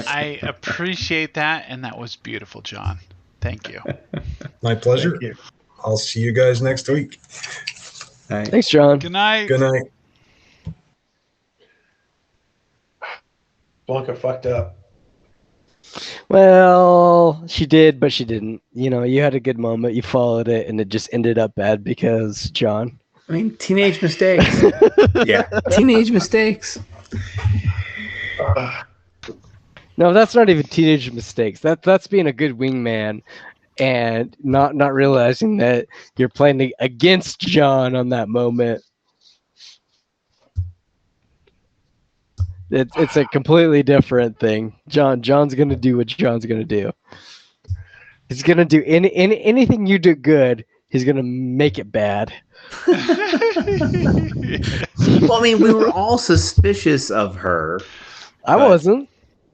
I appreciate that, and that was beautiful, John. Thank you. My pleasure. Thank you. I'll see you guys next week. All right. Thanks, John. Good night. Good night. Blanca fucked up. Well, she did, but she didn't. You know, you had a good moment, you followed it, and it just ended up bad because John. I mean, teenage mistakes. Yeah, teenage mistakes. No, that's not even teenage mistakes. That's being a good wingman and not realizing that you're playing against John on that moment. It's a completely different thing. John's gonna do what John's gonna do. He's gonna do anything you do good. He's gonna make it bad. Well, I mean, we were all suspicious of her. I wasn't.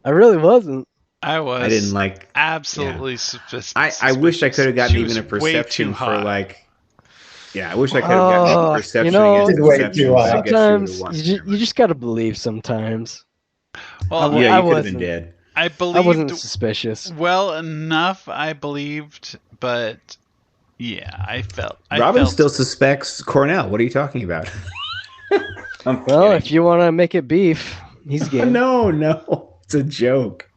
I really wasn't. I was. I didn't like. Absolutely suspicious. I wish I could have gotten She even a was way perception too for hot. like. Yeah, I wish I could have gotten a perception. You know, against way perception, too so I high. guess she would've Sometimes won. you just gotta believe. Sometimes Well, Yeah, I you could have been wasn't. dead. I I wasn't believed suspicious. well enough. I believed, but yeah, I felt. Robin still suspects Cornell. What are you talking about? I'm Well, kidding. if you want to make it beef, he's game. No, it's a joke.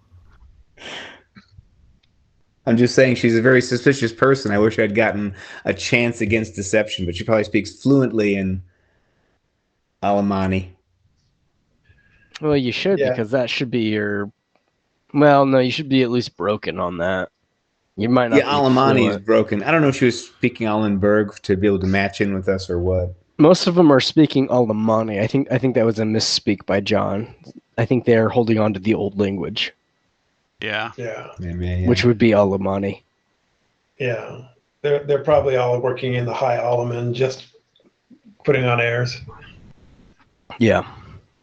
I'm just saying she's a very suspicious person. I wish I'd gotten a chance against deception, but she probably speaks fluently in Alemanni. Well, you should Yeah. because that should be your. Well, no, you should be at least broken on that. You might not. Yeah, be Alemanni is fluent. broken. I don't know if she was speaking Allenberg to be able to match in with us or what. Most of them are speaking Alemanni. I think that was a misspeak by John. I think they're holding on to the old language, Yeah. Yeah, Yeah. which would be Alemanni. yeah. They're probably all working in the high Alleman, just putting on airs. Yeah,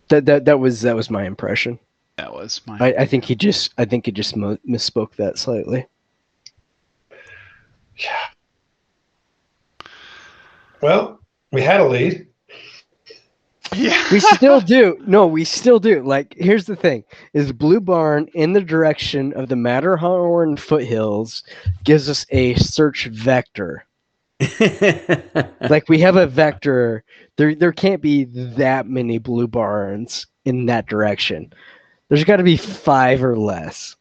that was my impression. That was my. I think he just misspoke that slightly. Yeah. Well, we had a lead. Yeah. We still do. No, we still do. Like, here's the thing: is Blue Barn in the direction of the Matterhorn foothills gives us a search vector. Like, we have a vector. There can't be that many Blue Barns in that direction. There's got to be 5 or less.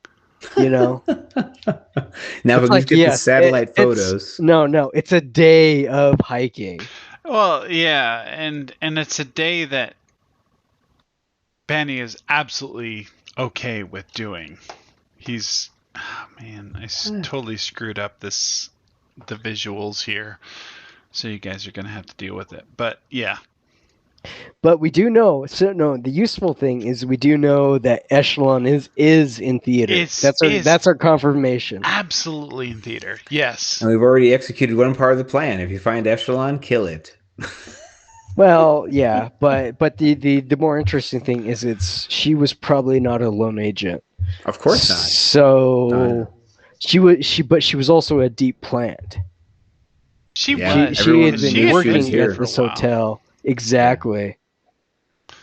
You know. Now It's we like, get yes, the satellite it's- photos. No, it's a day of hiking. Well, yeah, and it's a day that Benny is absolutely okay with doing. He's, oh man, totally screwed up the visuals here, so you guys are gonna have to deal with it. But yeah, But we do know. So no, the useful thing is we do know that Echelon is in theater. That's our confirmation. absolutely in theater. Yes. And we've already executed one part of the plan. If you find Echelon, kill it. Well, yeah, but the more interesting thing is she was probably not a lone agent. Of course not. So she was also a deep plant. She Yeah, was. She had She been had working been here at for a this while. hotel. Exactly.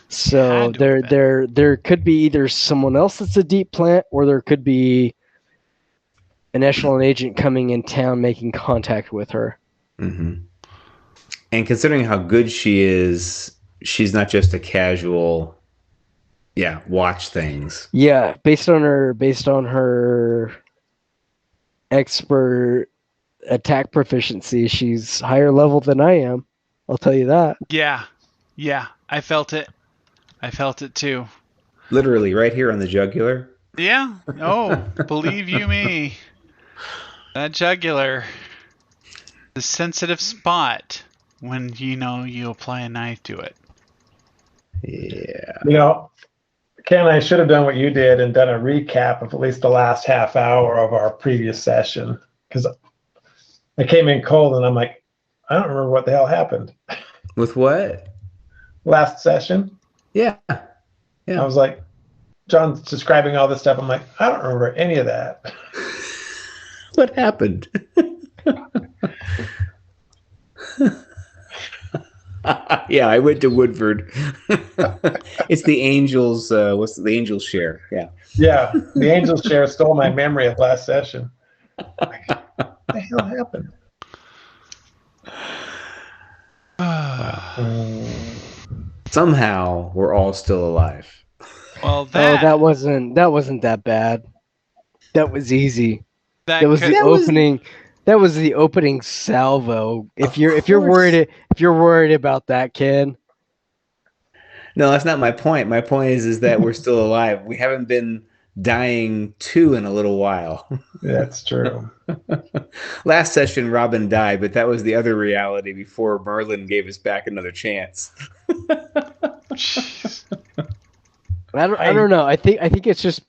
So Had to have been. there could be either someone else that's a deep plant, or there could be an Echelon agent coming in town making contact with her. Mm-hmm. And considering how good she is, she's not just a casual, watch things. Yeah, based on her expert attack proficiency, she's higher level than I am. I'll tell you that. Yeah. I felt it. I felt it too. Literally right here on the jugular. Yeah. Oh, believe you me. That jugular. The sensitive spot when you apply a knife to it. Yeah. Ken, I should have done what you did and done a recap of at least the last half hour of our previous session, because I came in cold and I'm like, I don't remember what the hell happened. With what? Last session, Yeah. I was like, John's describing all this stuff. I'm like, I don't remember any of that. Yeah, I went to Woodford. It's the Angels. What's the Angels share? Yeah. Yeah, the Angels share stole my memory of last session. Like, what the hell happened? Somehow we're all still alive. Well, that wasn't that bad. That was easy. That was the opening. That was the opening salvo. If you're worried about that, kid. No, that's not my point. My point is that we're still alive. We haven't been dying too in a little while. That's true. Last session, Robin died, but that was the other reality before Merlin gave us back another chance. I don't know. I think it's just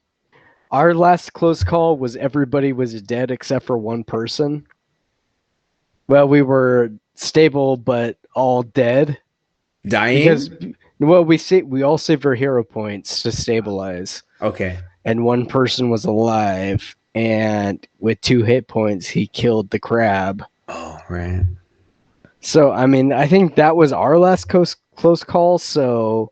our last close call was everybody was dead except for one person. Well, we were stable but all dead. Dying? Because we all saved our hero points to stabilize. Okay. And one person was alive, and with 2 hit points he killed the crab. Oh, right. So I mean, I think that was our last close call, so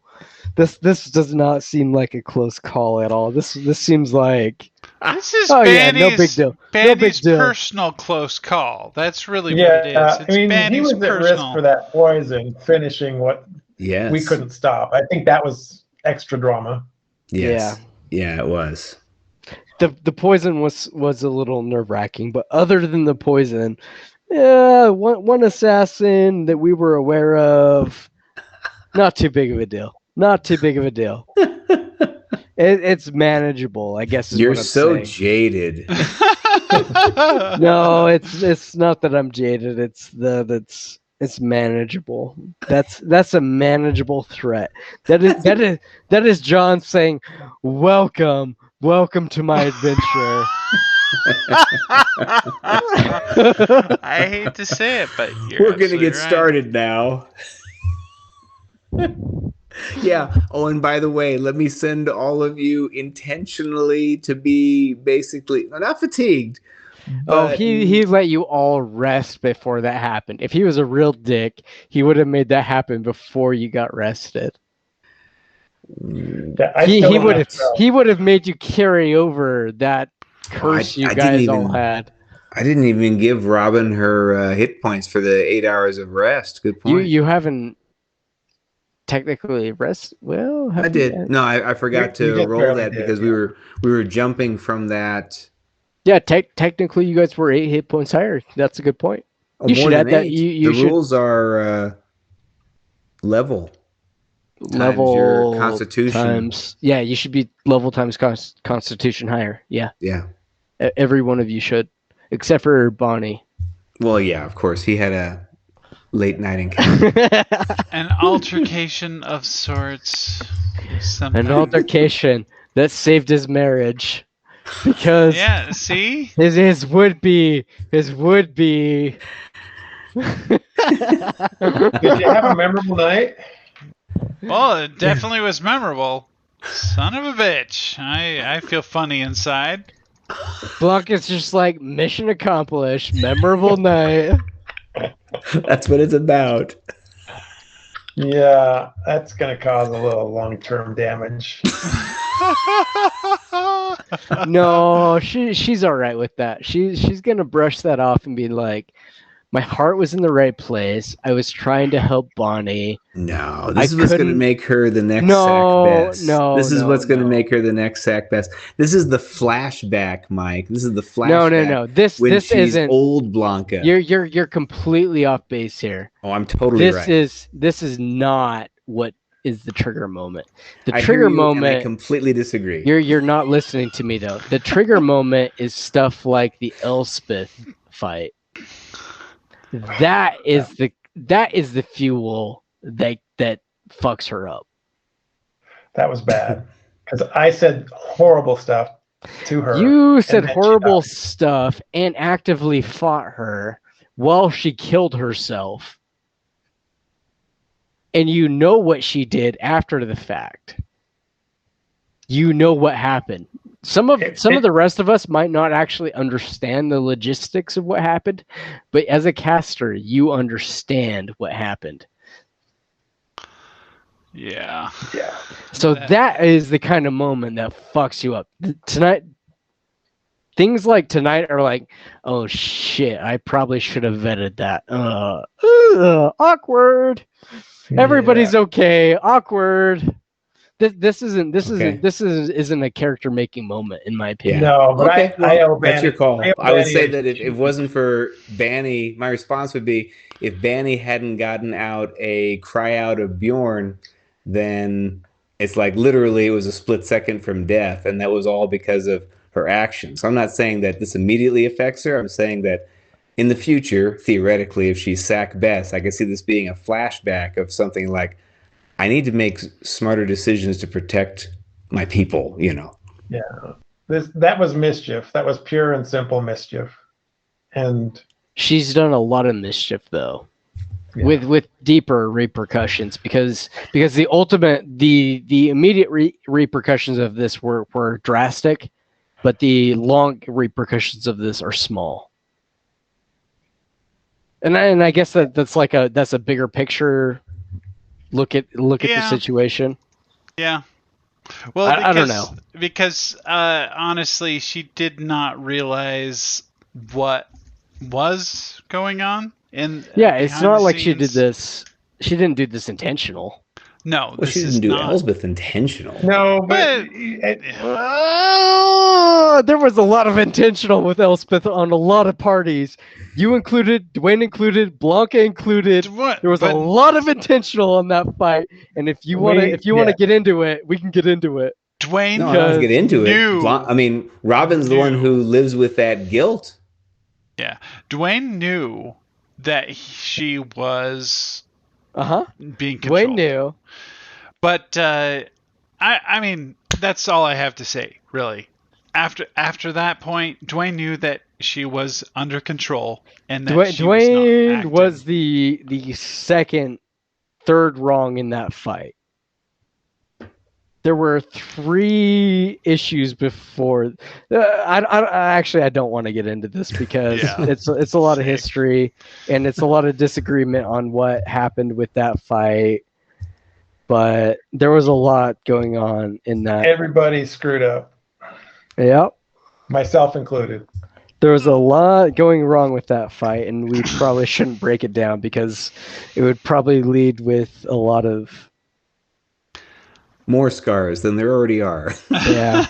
this does not seem like a close call at all. This seems like this is no big deal. Bandy's personal close call. That's really what it is. It's Bandy's he was personal. at risk for that poison, finishing what we couldn't stop. I think that was extra drama. Yes. Yeah, it was. The poison was a little nerve-wracking, but other than the poison, one assassin that we were aware of, not too big of a deal. Not too big of a deal. It's manageable, I guess. You're so jaded. No, it's not that I'm jaded. It's manageable. That's a manageable threat. That is John saying, "Welcome to my adventure." I hate to say it, but we're gonna get started now. Yeah. Oh, and by the way, let me send all of you intentionally to be basically not fatigued. Oh, he let you all rest before that happened. If he was a real dick, he would have made that happen before you got rested. He would have made you carry over that curse you guys all had. I didn't even give Robin her hit points for the 8 hours of rest. Good point. You haven't technically rest. Well, I did. No, I forgot to roll that because we were jumping from that. Yeah, technically you guys were 8 hit points higher. That's a good point. You should add that. The rules are level your constitution times. Yeah, you should be level times constitution higher. Yeah. Yeah. Every one of you should, except for Bonnie. Well, yeah, of course. He had a late night encounter. An altercation of sorts. An altercation that saved his marriage. Because see? His would be Did you have a memorable night? Well, it definitely was memorable. Son of a bitch. I feel funny inside. Blanca's just like, mission accomplished, memorable night. That's what it's about. Yeah, that's going to cause a little long-term damage. No, she's all right with that. She's going to brush that off and be like, my heart was in the right place. I was trying to help Bonnie. No, this is what's going to make her the next sack best. This is what's going to make her the next sack best. This is the flashback, Mike. This is the flashback. No. This isn't old Blanca. You're completely off base here. Oh, I'm totally right. This is not what is the trigger moment. The trigger moment. I completely disagree. You're not listening to me though. The trigger moment is stuff like the Elspeth fight. That is the fuel that fucks her up. That was bad because I said horrible stuff to her. You said horrible stuff and actively fought her while she killed herself. And you know what she did after the fact. You know what happened. Some of the rest of us might not actually understand the logistics of what happened, but as a caster, you understand what happened. Yeah. So that is the kind of moment that fucks you up. Tonight, things like tonight are like, oh shit, I probably should have vetted that. Awkward. Everybody's okay. Awkward. This isn't a character making moment in my opinion. No, but Okay, I owe that's your Banny- call. owe I would Banny say a that if it huge- wasn't for Banny, my response would be if Banny hadn't gotten out a cry out of Bjorn, then it's like literally it was a split second from death, and that was all because of her actions. So I'm not saying that this immediately affects her. I'm saying that in the future, theoretically, if she's Sack Bess, I could see this being a flashback of something like, I need to make smarter decisions to protect my people, you know. That was mischief. That was pure and simple mischief. And She's done a lot of mischief though. Yeah. With deeper repercussions because the immediate repercussions of this were drastic, but the long repercussions of this are small. And I guess that's a bigger picture look at the situation. Yeah. Well, I don't know. Because honestly, she did not realize what was going on. Yeah, it's behind not the like she did scenes. this. She didn't do this intentional. No, Well, this she is didn't do not. Elsbeth intentional. no, but There was a lot of intentional with Elspeth on a lot of parties. You included, Dwayne included, Blanca included. What? There was a But lot of intentional on that fight. And if you want to get into it, we can get into it. Dwayne No, I don't want to get into knew. it. I mean, Robin's the one Knew. who lives with that guilt. Yeah, Dwayne knew that she was being controlled. Dwayne knew. But I mean, that's all I have to say, really. After that point, Dwayne knew that she was under control and that Dwayne she was the third wrong in that fight. There were 3 issues before. I don't want to get into this because Yeah. it's a lot of history and it's a lot of disagreement on what happened with that fight. But there was a lot going on in that. everybody screwed up, Yep. myself included. There was a lot going wrong with that fight, and we probably shouldn't break it down because it would probably lead with a lot of More scars than there already are. yeah.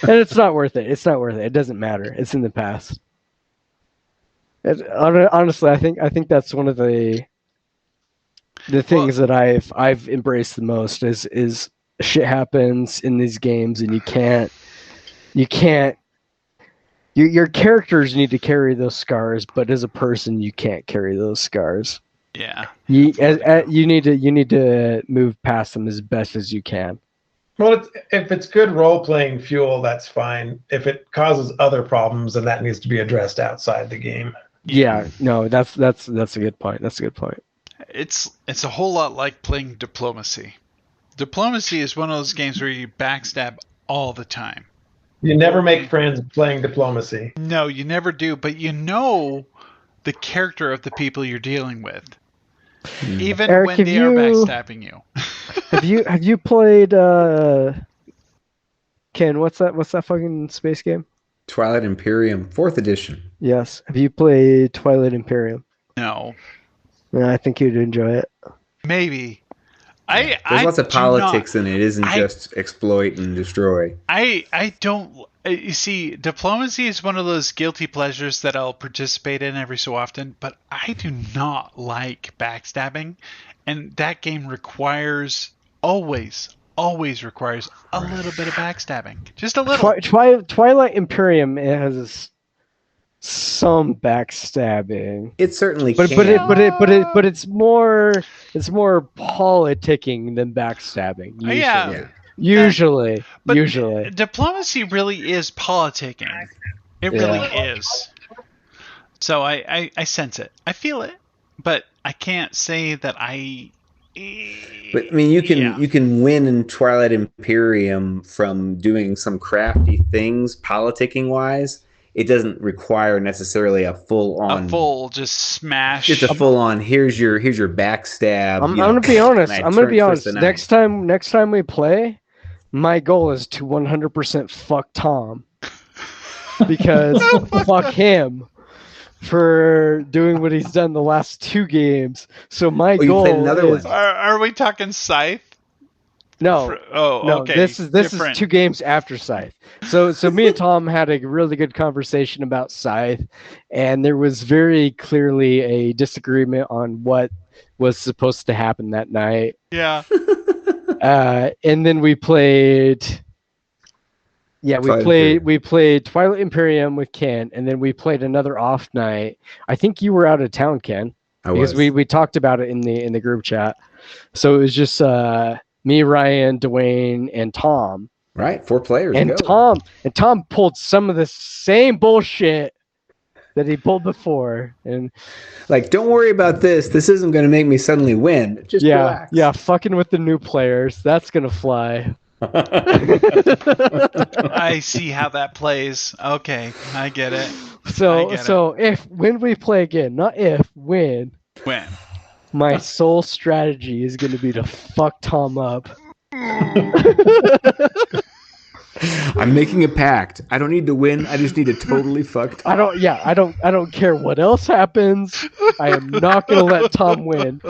And it's not worth it. It's not worth it. It doesn't matter. It's in the past. Honestly, I think that's one of the things that I've embraced the most is shit happens in these games, and you can't. Your characters need to carry those scars, but as a person, you can't carry those scars. Yeah. You need to move past them as best as you can. Well, if it's good role-playing fuel, that's fine. If it causes other problems, then that needs to be addressed outside the game. Yeah, no, that's a good point. That's a good point. It's a whole lot like playing Diplomacy. Diplomacy is one of those games where you backstab all the time. You never make friends playing Diplomacy. No, you never do, but you know the character of the people you're dealing with. Even Eric, when they are backstabbing you. Have you played Ken, what's that fucking space game? Twilight Imperium, 4th edition. Yes. Have you played Twilight Imperium? No. Yeah, I think you'd enjoy it. Maybe. There's lots of politics in it. It isn't just exploit and destroy. I don't. You see, Diplomacy is one of those guilty pleasures that I'll participate in every so often, but I do not like backstabbing, and that game requires always requires a little bit of backstabbing, just a little. Twilight Imperium has some backstabbing. It certainly But can. it's more politicking than backstabbing. Usually. Yeah. Usually. But Usually. Diplomacy really is politicking. It really is. So I sense it. I feel it, but I can't say that I. But I mean, you can win in Twilight Imperium from doing some crafty things, politicking wise. it doesn't require necessarily a full on, just smash. just a full on. Here's your backstab. I'm gonna be honest. and I I'm gonna turn be twist honest. the Next time we play, my goal is to 100% fuck Tom, because fuck him for doing what he's done the last 2 games. So my you goal played another is one. Are we talking Scythe? no. No, okay. this is different. 2 games after Scythe. So me and Tom had a really good conversation about Scythe, and there was very clearly a disagreement on what was supposed to happen that night. Yeah. And then we played. Yeah, we played Twilight Imperium with Ken, and then we played another off night. I think you were out of town, Ken, because we talked about it in the group chat. So it was just me, Ryan, Dwayne, and Tom. Right, 4 players. And go. Tom pulled some of the same bullshit that he pulled before, and like, don't worry about this. This isn't going to make me suddenly win. Just relax. yeah, fucking with the new players, that's gonna fly. I see how that plays. Okay, I get it. So when we play again, not if, when my sole strategy is going to be to fuck Tom up. I'm making a pact. I don't need to win. I just need to totally fuck Tom. I don't care what else happens. I am not going to let Tom win,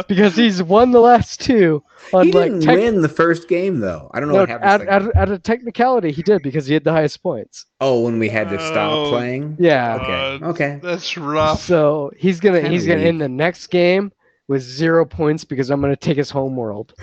because he's won the last 2. He didn't win the first game, though. I don't know what happened. At a technicality, he did, because he had the highest points. Oh, when we had to stop playing? Yeah. Okay. That's rough. So he's gonna end the next game with 0 points, because I'm gonna take his homeworld.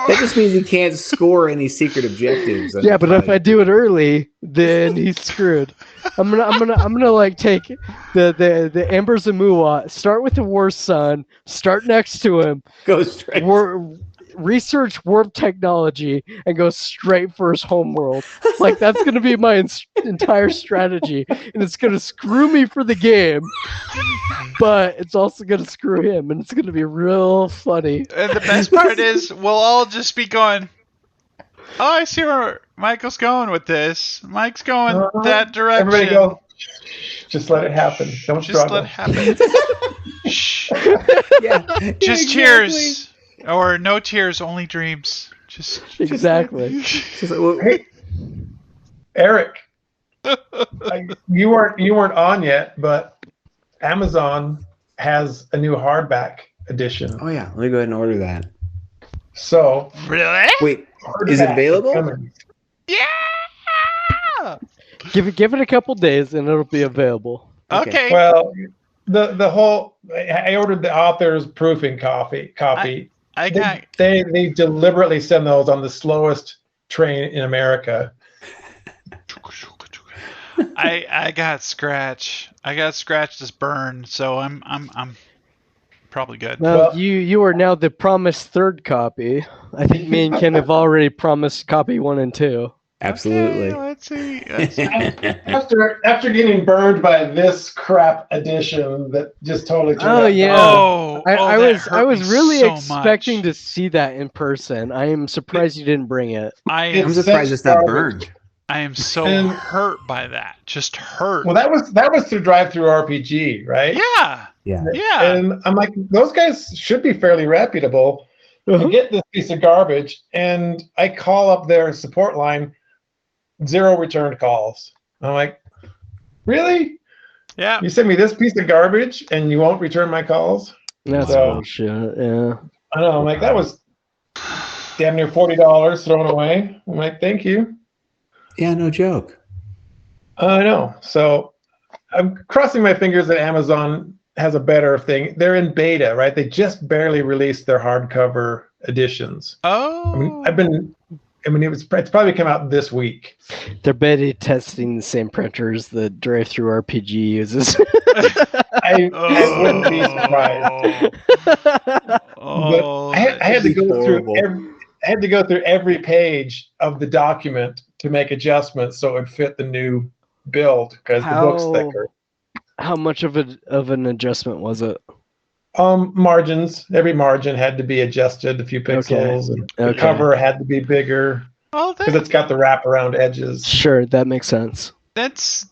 That just means he can't score any secret objectives. Yeah, but if I do it early, then he's screwed. I'm gonna like take the Embers of Muwa, start with the War Sun, start next to him, go straight. Research warp technology, and go straight for his homeworld. Like, that's gonna be my entire strategy, and it's gonna screw me for the game, but it's also gonna screw him, and it's gonna be real funny. And the best part is, we'll all just be going, oh, I see where Michael's going with this. Mike's going that direction. Everybody go. Just let it happen. Don't just struggle. let it happen. Shh. Yeah. Just tears. Or no tears, only dreams. Just exactly. Hey, Erik, you weren't on yet, but Amazon has a new hardback edition. Oh yeah, let me go ahead and order that. So really? Wait, is it available? Yeah. Give it a couple days and it'll be available. Okay. Well, the whole I ordered the author's proofing copy. They deliberately send those on the slowest train in America. I got scratch. I got scratched as burn, so I'm probably good. Well, you are now the promised 3rd copy. I think me and Ken have already promised copy 1 and 2. Absolutely. Okay, let's see. After getting burned by this crap edition that just totally turned out. Oh yeah. I was really so expecting much. to see that in person. I am surprised you didn't bring it. I'm surprised it's not burned. I am so hurt by that. Just hurt. Well, that was through Drive-Thru RPG, right? Yeah. And I'm like, those guys should be fairly reputable. To get this piece of garbage, and I call up their support line, 0 returned calls. I'm like, really? Yeah. You send me this piece of garbage and you won't return my calls? That's bullshit. Yeah. I know. I'm like, that was damn near $40 thrown away. I'm like, thank you. Yeah, no joke. I know. So I'm crossing my fingers that Amazon has a better thing. They're in beta, right? They just barely released their hardcover editions. Oh. It's probably come out this week. They're beta testing the same printers that Drive-Thru RPG uses. I wouldn't be surprised. But I had to go through every page of the document to make adjustments so it would fit the new build because the book's thicker. How much of an adjustment was it? Margins. Every margin had to be adjusted a few pixels, and the cover had to be bigger. Oh, because it's got the wraparound edges. Sure, that makes sense. That's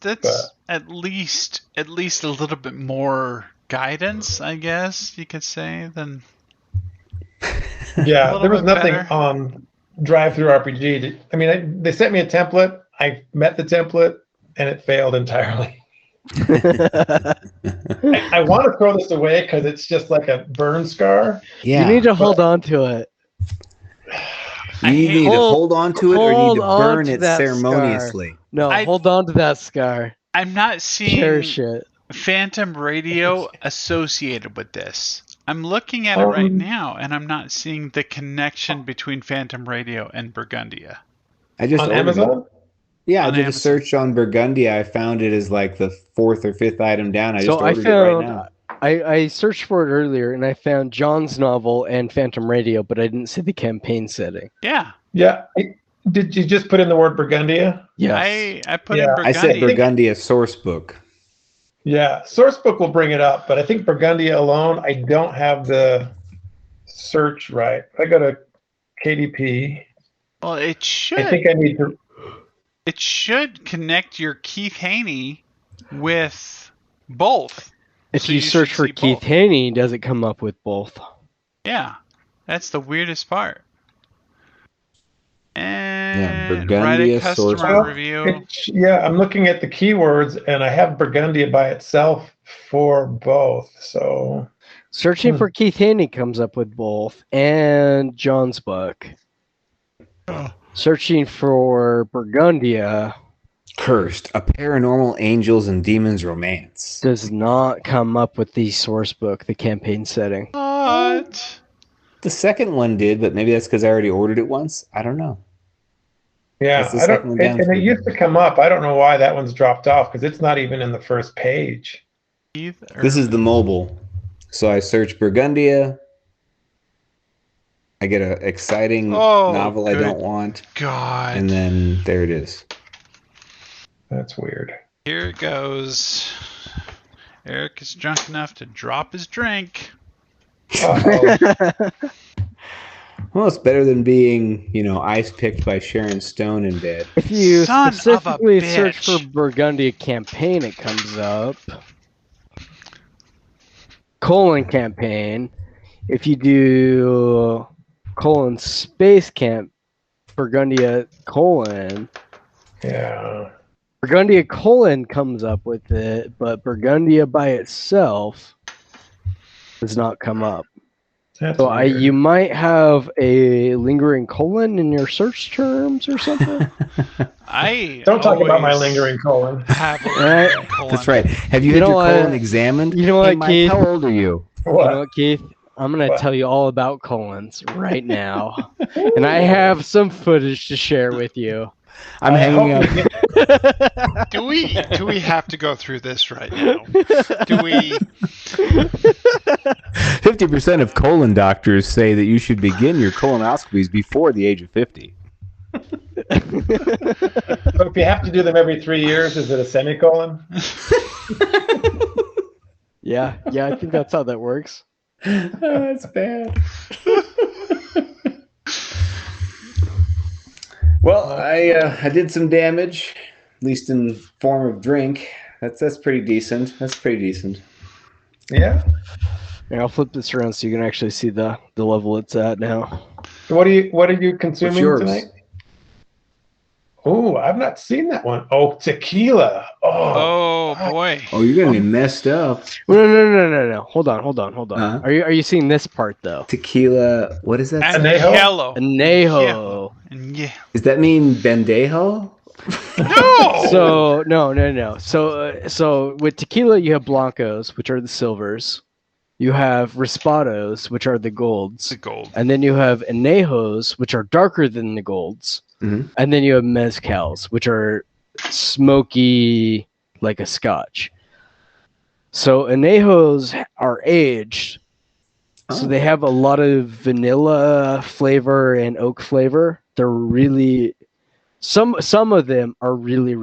at least a little bit more guidance, I guess you could say, than Yeah, there was bit nothing better. on Drive-Through RPG. They sent me a template. I met the template, and it failed entirely. I want to throw this away because it's just like a burn scar. Yeah. You need to hold on to it. You need to hold on to it, or you need to hold burn on to it that ceremoniously. No, I- hold on to that scar. I'm not seeing Cherish it. Phantom Radio associated with this. I'm looking at it right now, and I'm not seeing the connection between Phantom Radio and Burgundia. I just On ordered it. Amazon? Yeah, I On did Amazon. a search on Burgundia. I found it as like the 4th or 5th item down. I just So I ordered it right found now. I searched for it earlier and I found John's novel and Phantom Radio, but I didn't see the campaign setting. Yeah, Yeah. Did you just put in the word Burgundia? Yes. I put in Yeah. Burgundia. I said Burgundia source book. Yeah. Sourcebook will bring it up, but I think Burgundia alone, I don't have the search right. I go to KDP. Well, it should. I think I need to. It should connect your Keith Haney with both. If So you should search for see Keith both. Haney, does it come up with both? Yeah, that's the weirdest part. And write Burgundia a customer source- review. I'm looking at the keywords, and I have Burgundia by itself for both. So Searching for Keith Haney comes up with both and John's book. Searching for Burgundia Cursed, a paranormal angels and demons romance. does not come up with the source book, the campaign setting. What? The second one did, but maybe that's because I already ordered it once. I don't know. yeah, That's the I second don't. one down And for it me. used to come up. I don't know why that one's dropped off because it's not even in the first page. Keith or- This is the mobile. So I search Burgundia. I get an exciting novel I good don't want. God. And then there it is. That's weird. Here it goes. Erik is drunk enough to drop his drink. Uh-oh. Well, it's better than being, ice picked by Sharon Stone in bed. If you Son of a specifically search bitch. for Burgundia campaign, it comes up. Colon campaign. If you do colon space camp, Burgundia colon, Yeah. Burgundia colon comes up with it, but Burgundia by itself does not come up. That's So weird. you might have a lingering colon in your search terms or something. I Don't talk about my always lingering colon. have a Right. lingering colon. That's right. Have you, You had know your what? colon examined? You know Hey, what, Mike, Keith? how old are you? You What? know what, Keith? I'm going to What? tell you all about colons right now. And I have some footage to share with you. I'm I hanging hope up. you get- Do we have to go through this right now? Do we? 50% of colon doctors say that you should begin your colonoscopies before the age of 50. So if you have to do them every 3 years, is it a semicolon? Yeah, I think that's how that works. That's bad. Well, I did some damage, at least in form of drink. That's pretty decent. That's pretty decent. Yeah. Here, I'll flip this around so you can actually see the level it's at now. So what are you consuming yours? tonight? Oh, I've not seen that one. Oh, tequila. Oh boy. Oh, you're gonna be messed up. No. Hold on. Uh-huh. Are you seeing this part though? Tequila. What is that? Anejo? Anejo. Anejo. And yeah. Does that mean bendejo? No. So no. So with tequila you have blancos, which are the silvers. You have rispados, which are the golds, the gold. and then you have anejos, which are darker than the golds, Mhm. and then you have mezcals, which are smoky like a scotch. So anejos are aged, so Oh. they have a lot of vanilla flavor and oak flavor. They're really some of them are really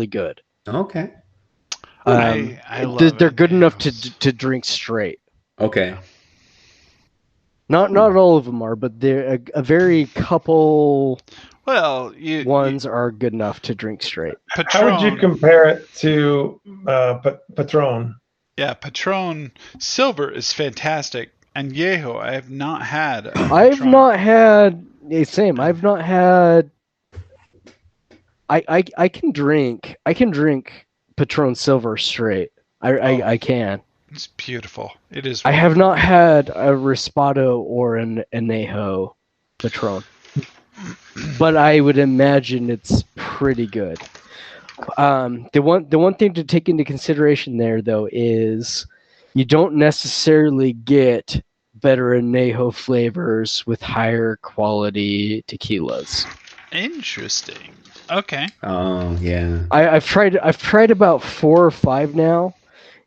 good. Okay. I love They're good enough Anejos. to drink straight. Okay. Not all of them are, but they're a very couple Well, ones are good enough to drink straight. How would you compare it to Patron? Yeah, Patron Silver is fantastic. Añejo, I have not had. I've not had. Same. I've not had. I can drink. I can drink Patron Silver straight. I can. It's beautiful. It is. I have not had a Rispado or an Añejo Patron, but I would imagine it's pretty good. The one thing to take into consideration there though is you don't necessarily get better Añejo flavors with higher quality tequilas. Interesting. Okay. Oh yeah. I've tried about 4 or 5 now,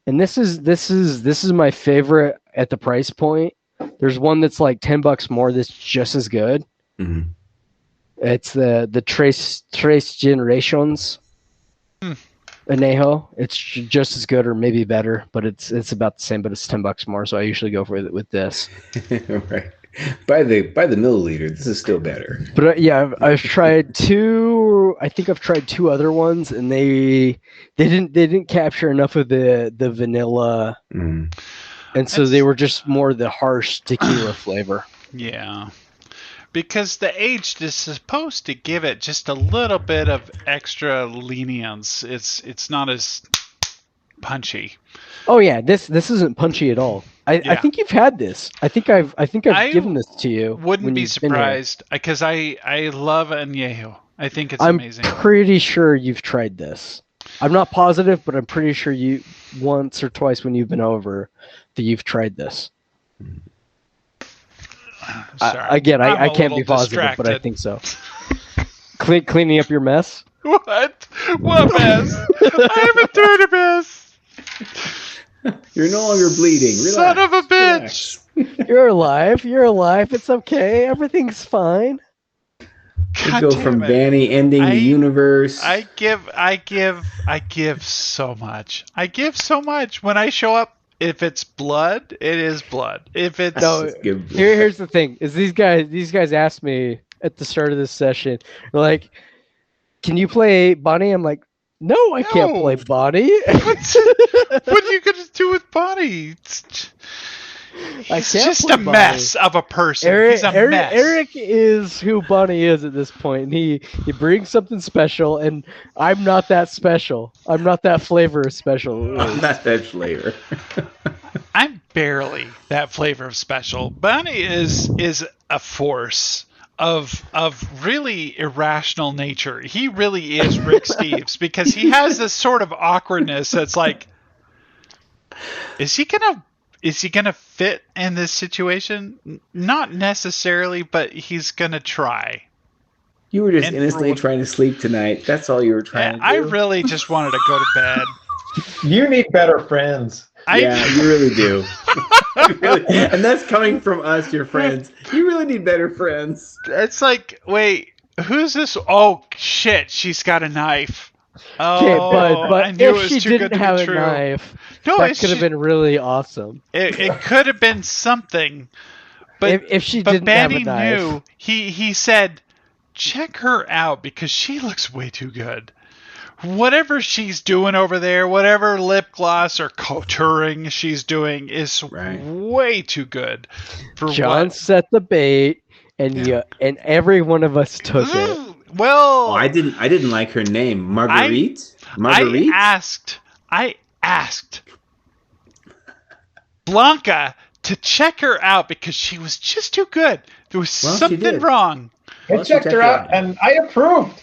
and this is my favorite at the price point. There's one that's like $10 more that's just as good. Mm-hmm. It's the Tres Generations Añejo. It's just as good or maybe better, but it's about the same, but it's $10 more. So I usually go for it with this. Right. By the milliliter, this is still better. But yeah, I've tried 2. I think I've tried 2 other ones, and they didn't capture enough of the vanilla, and so they were just more the harsh tequila flavor. Yeah. Because the aged is supposed to give it just a little bit of extra lenience. It's not as punchy. Oh yeah, this isn't punchy at all. I think you've had this. I think I've given this to you. Wouldn't be surprised because I love Añejo. I think it's amazing. I'm pretty sure you've tried this. I'm not positive, but I'm pretty sure you once or twice when you've been over that you've tried this. Again, I can't be positive, distracted. but I think so. Cleaning up your mess? What? What mess? I haven't done a mess. You're no longer bleeding. Relax. Son of a bitch. You're alive. It's okay. Everything's fine. We go from Banny ending the universe. I give so much. I give so much. When I show up, if it's blood, it is blood. If it's here's the thing: is these guys asked me at the start of this session, like, "Can you play Bonnie?" I'm like, "No, I can't play Bonnie." What are you gonna do with Bonnie? He's just a mess of a person. He's a mess. Erik is who Bonnie is at this point. And he brings something special, and I'm not that special. I'm not that flavor special. I'm not that flavor. I'm barely that flavor of special. Bonnie is a force of really irrational nature. He really is Rick Steves because he has this sort of awkwardness that's like, is he gonna fit in this situation? Not necessarily, but he's gonna try. You were just innocently trying to sleep tonight. That's all you were trying to do. I really just wanted to go to bed. You need better friends. Yeah, you really do. And that's coming from us, your friends. You really need better friends. It's like, wait, who's this? Oh, shit, she's got a knife. Oh, but if she didn't have a knife, that could have been really awesome. It could have been something. But if she didn't have a knife. knew, he said, check her out because she looks way too good. Whatever she's doing over there, whatever lip gloss or contouring she's doing is way too good. For John set the bait, and every one of us took it. Well, I didn't like her name, Marguerite. Marguerite. I asked Blanca to check her out because she was just too good. There was something wrong. I checked her out, and I approved.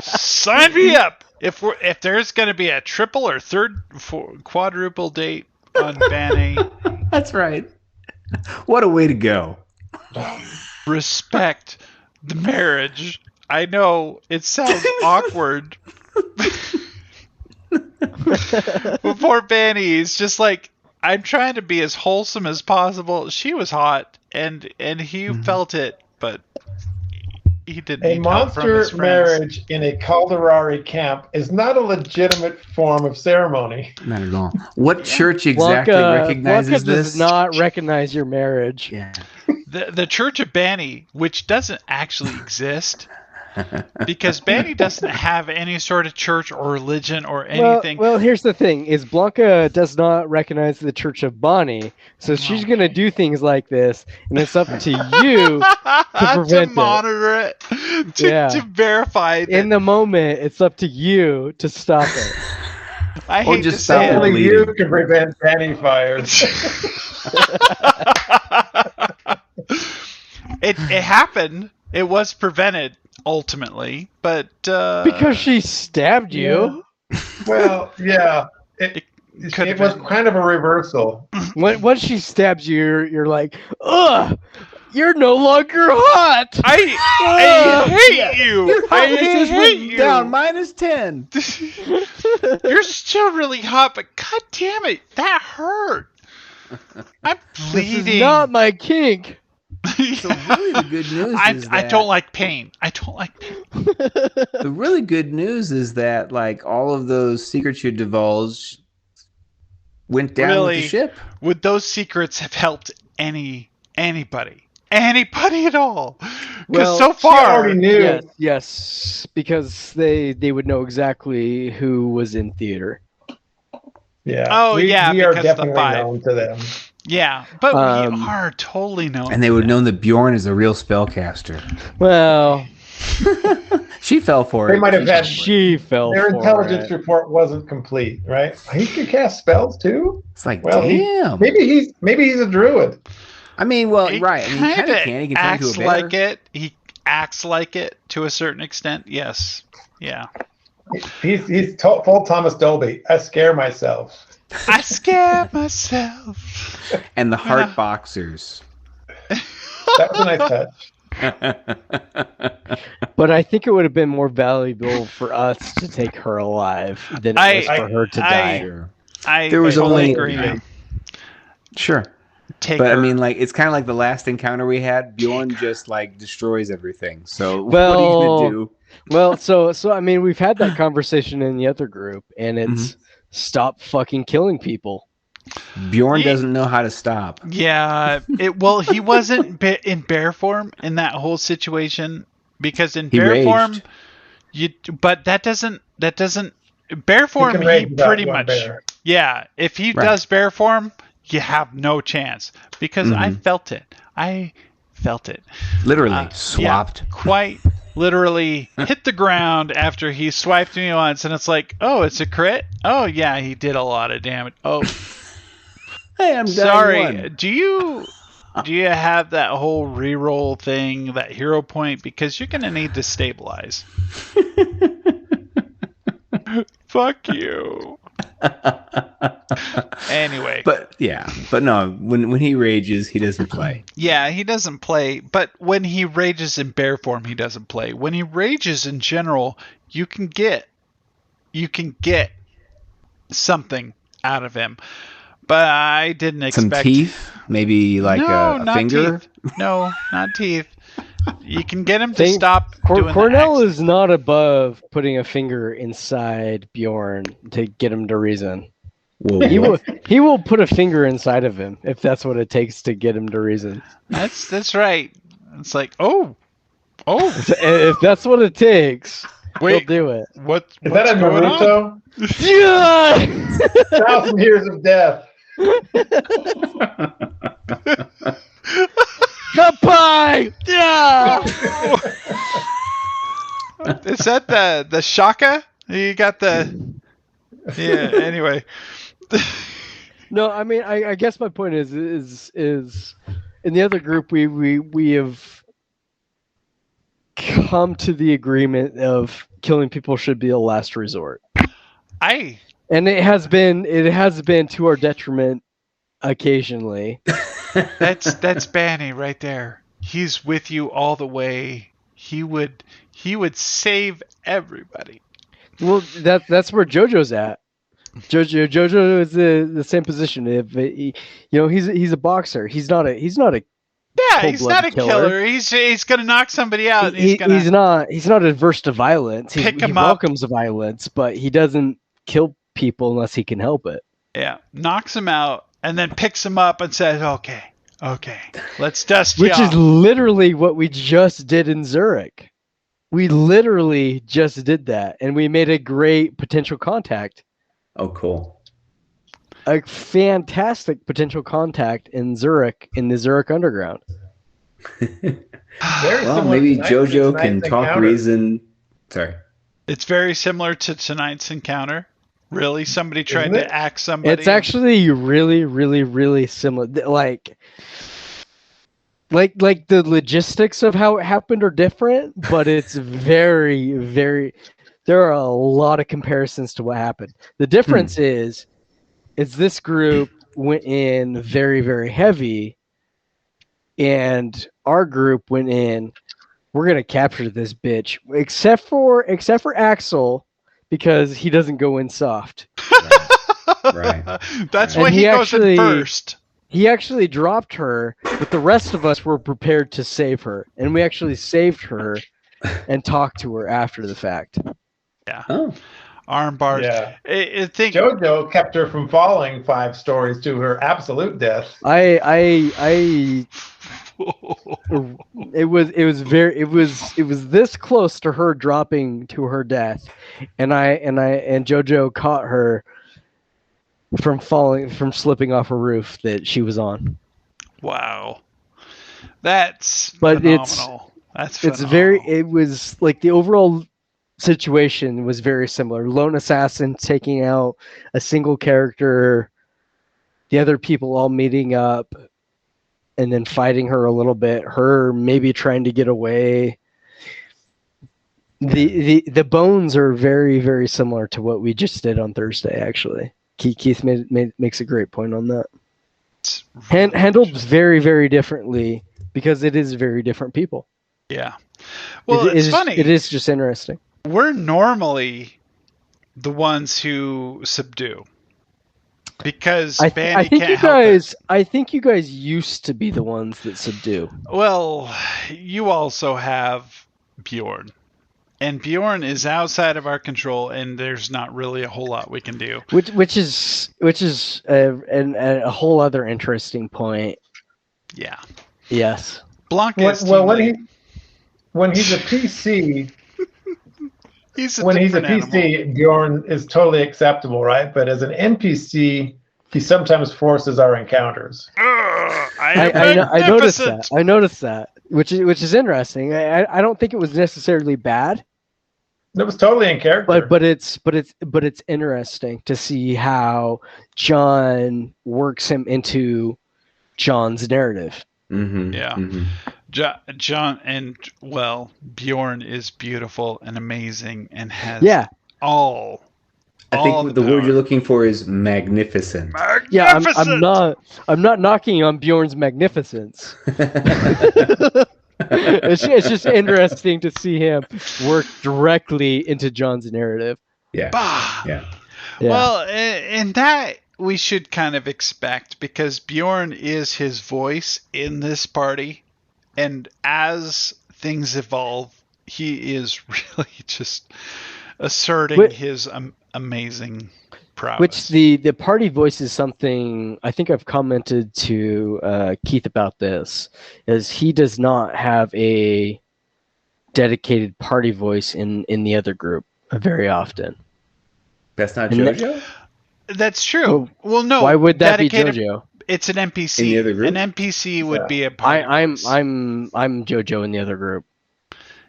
Sign me up. If there's going to be a triple or quadruple date on Banny. That's right. What a way to go. Respect the marriage. I know it sounds awkward. Before Banny, he's just like, I'm trying to be as wholesome as possible. She was hot, and he felt it, but he didn't A need help from monster his friends. marriage in a Calderari camp is not a legitimate form of ceremony. Not at all. What church exactly recognizes Blanca this? does not recognize your marriage. Yeah. The Church of Bani, which doesn't actually exist, because Bani doesn't have any sort of church or religion or anything. Well, here's the thing: is Blanca does not recognize the Church of Bonnie, so she's gonna do things like this, and it's up to you to prevent to monitor it, to verify that. In the moment, it's up to you to stop it. I Or hate just to stop say it. it. Only you can prevent panty fires. It happened. It was prevented ultimately, but Because she stabbed you. Well, yeah. It was kind of a reversal. Once she stabs you, you're like, ugh, you're no longer hot. I hate you. I hate you. Down -10. You're still really hot, but god damn it, that hurt. I'm bleeding. This is not my kink. So really the good news is that I don't like pain. I don't like pain. the really good news is that like all of those secrets you divulged went down with the ship. Would those secrets have helped anybody at all? Because so She far, already knew. Yes, because they would know exactly who was in theater. Yeah. Oh, yeah, we are because the definitely five. known to them. yeah, but we are totally known. And they would have known that Bjorn is a real spellcaster. Well, She fell for it. They might have had she fell their for intelligence it. report wasn't complete, right? He can cast spells too. It's like, Well, damn. maybe he's a druid. I mean, well, He right. I mean, he kind of kinda can. He can turn acts into a bear. like it. He acts like it to a certain extent. Yes. Yeah. He's full Thomas Dolby. I scare myself. I scare myself. And the heart boxers. That was a nice touch. But I think it would have been more valuable for us to take her alive than it was for her to die. Sure. There was totally only- agree, man. Sure. Take But her. I mean, like, it's kind of like the last encounter we had. Bjorn just like destroys everything. So Well, what are you gonna do? Well, so I mean, we've had that conversation in the other group, and it's stop fucking killing people. Bjorn doesn't know how to stop. Yeah, he wasn't in bear form in that whole situation, because in He bear raged. form, but that doesn't bear form. can He rage without pretty going much, bear. yeah. If he Right. does bear form, you have no chance, because I Mhm. felt it. I felt it. Literally swapped. Yeah, quite literally hit the ground after he swiped me once, and it's like, oh, it's a crit. Oh yeah, he did a lot of damage. Oh. Hey, I'm Sorry, one. do you have that whole reroll thing, that hero point? Because you're gonna need to stabilize. Fuck you. Anyway, But no. When he rages, he doesn't play. yeah, he doesn't play. But when he rages in bear form, he doesn't play. When he rages in general, you can get something out of him. But I didn't expect Some teeth, maybe like no, a not finger. Teeth. No, not teeth. You can get him to stop doing Cornell the is not above putting a finger inside Bjorn to get him to reason. Whoa, He will put a finger inside of him if that's what it takes to get him to reason. That's right. It's like, oh, If that's what it takes, wait, he'll do it. what's Is that a going on? Naruto? Yeah! 1,000 years of death. Kapai! Yeah! Is that the Shaka? You got the yeah. Anyway, No, I mean, I guess my point is in the other group we have come to the agreement of killing people should be a last resort, and it has been to our detriment occasionally. that's Banny right there. He's with you all the way. He would save everybody. Well, that's where JoJo's at. JoJo is the same position. If he's a boxer, he's not a Yeah, he's not a cold-blooded killer. He's gonna knock somebody out. And he's not adverse to violence. He Pick 'em welcomes violence, but he doesn't kill people unless he can help it. Yeah, knocks him out and then picks him up and says, "Okay, let's dust you Which is off." literally what we just did in Zurich. We literally just did that, and we made a great potential contact. Oh, cool. A fantastic potential contact in Zurich, in the Zurich Underground. Very Well, similar maybe to JoJo can tonight's talk encounter. reason. Sorry. It's very similar to tonight's encounter. Really, somebody tried Isn't it? to axe somebody. It's actually really, really, really similar. Like the logistics of how it happened are different, but it's very, very. There are a lot of comparisons to what happened. The difference is this group went in very, very heavy, and our group went in. We're gonna capture this bitch, except for Axel, because he doesn't go in soft. Right. That's Right. why And he he goes in actually- first. He actually dropped her, but the rest of us were prepared to save her, and we actually saved her and talked to her after the fact. Oh. Arm bars. Yeah. I think JoJo kept her from falling 5 stories to her absolute death. It was this close to her dropping to her death, and JoJo caught her from slipping off a roof that she was on. Wow, that's But phenomenal. it was like the overall situation was very similar. Lone assassin taking out a single character, the other people all meeting up and then fighting her a little bit, her maybe trying to get away. The bones are very, very similar to what we just did on Thursday, actually. Keith makes a great point on that. Handled very, very differently because it is very different people. Yeah. Well, it's funny. It is just interesting. We're normally the ones who subdue because Banny can't help it. I think you guys used to be the ones that subdue. Well, you also have Bjorn. And Bjorn is outside of our control, and there's not really a whole lot we can do. Which is a whole other interesting point. Yeah. Yes. Blanca is when he's a PC, he's a PC, Bjorn is totally acceptable, right? But as an NPC, he sometimes forces our encounters. I noticed that. I noticed that, which is interesting. I don't think it was necessarily bad. It was totally in character. But it's interesting to see how John works him into John's narrative. Mm-hmm. Yeah. Mm-hmm. John and Bjorn is beautiful and amazing and has all. I think the word you're looking for is magnificent. Yeah, I'm not knocking on Bjorn's magnificence. It's just interesting to see him work directly into John's narrative. Yeah. Bah! Yeah. Well, and that we should kind of expect because Bjorn is his voice in this party, and as things evolve, he is really just asserting his amazing prowess. Which the party voice is something I think I've commented to Keith about this, is he does not have a dedicated party voice in the other group very often. That's not JoJo? That's true. Well, no. Why would that be JoJo? It's an NPC. In the other group? An NPC would be a party voice. I'm JoJo in the other group.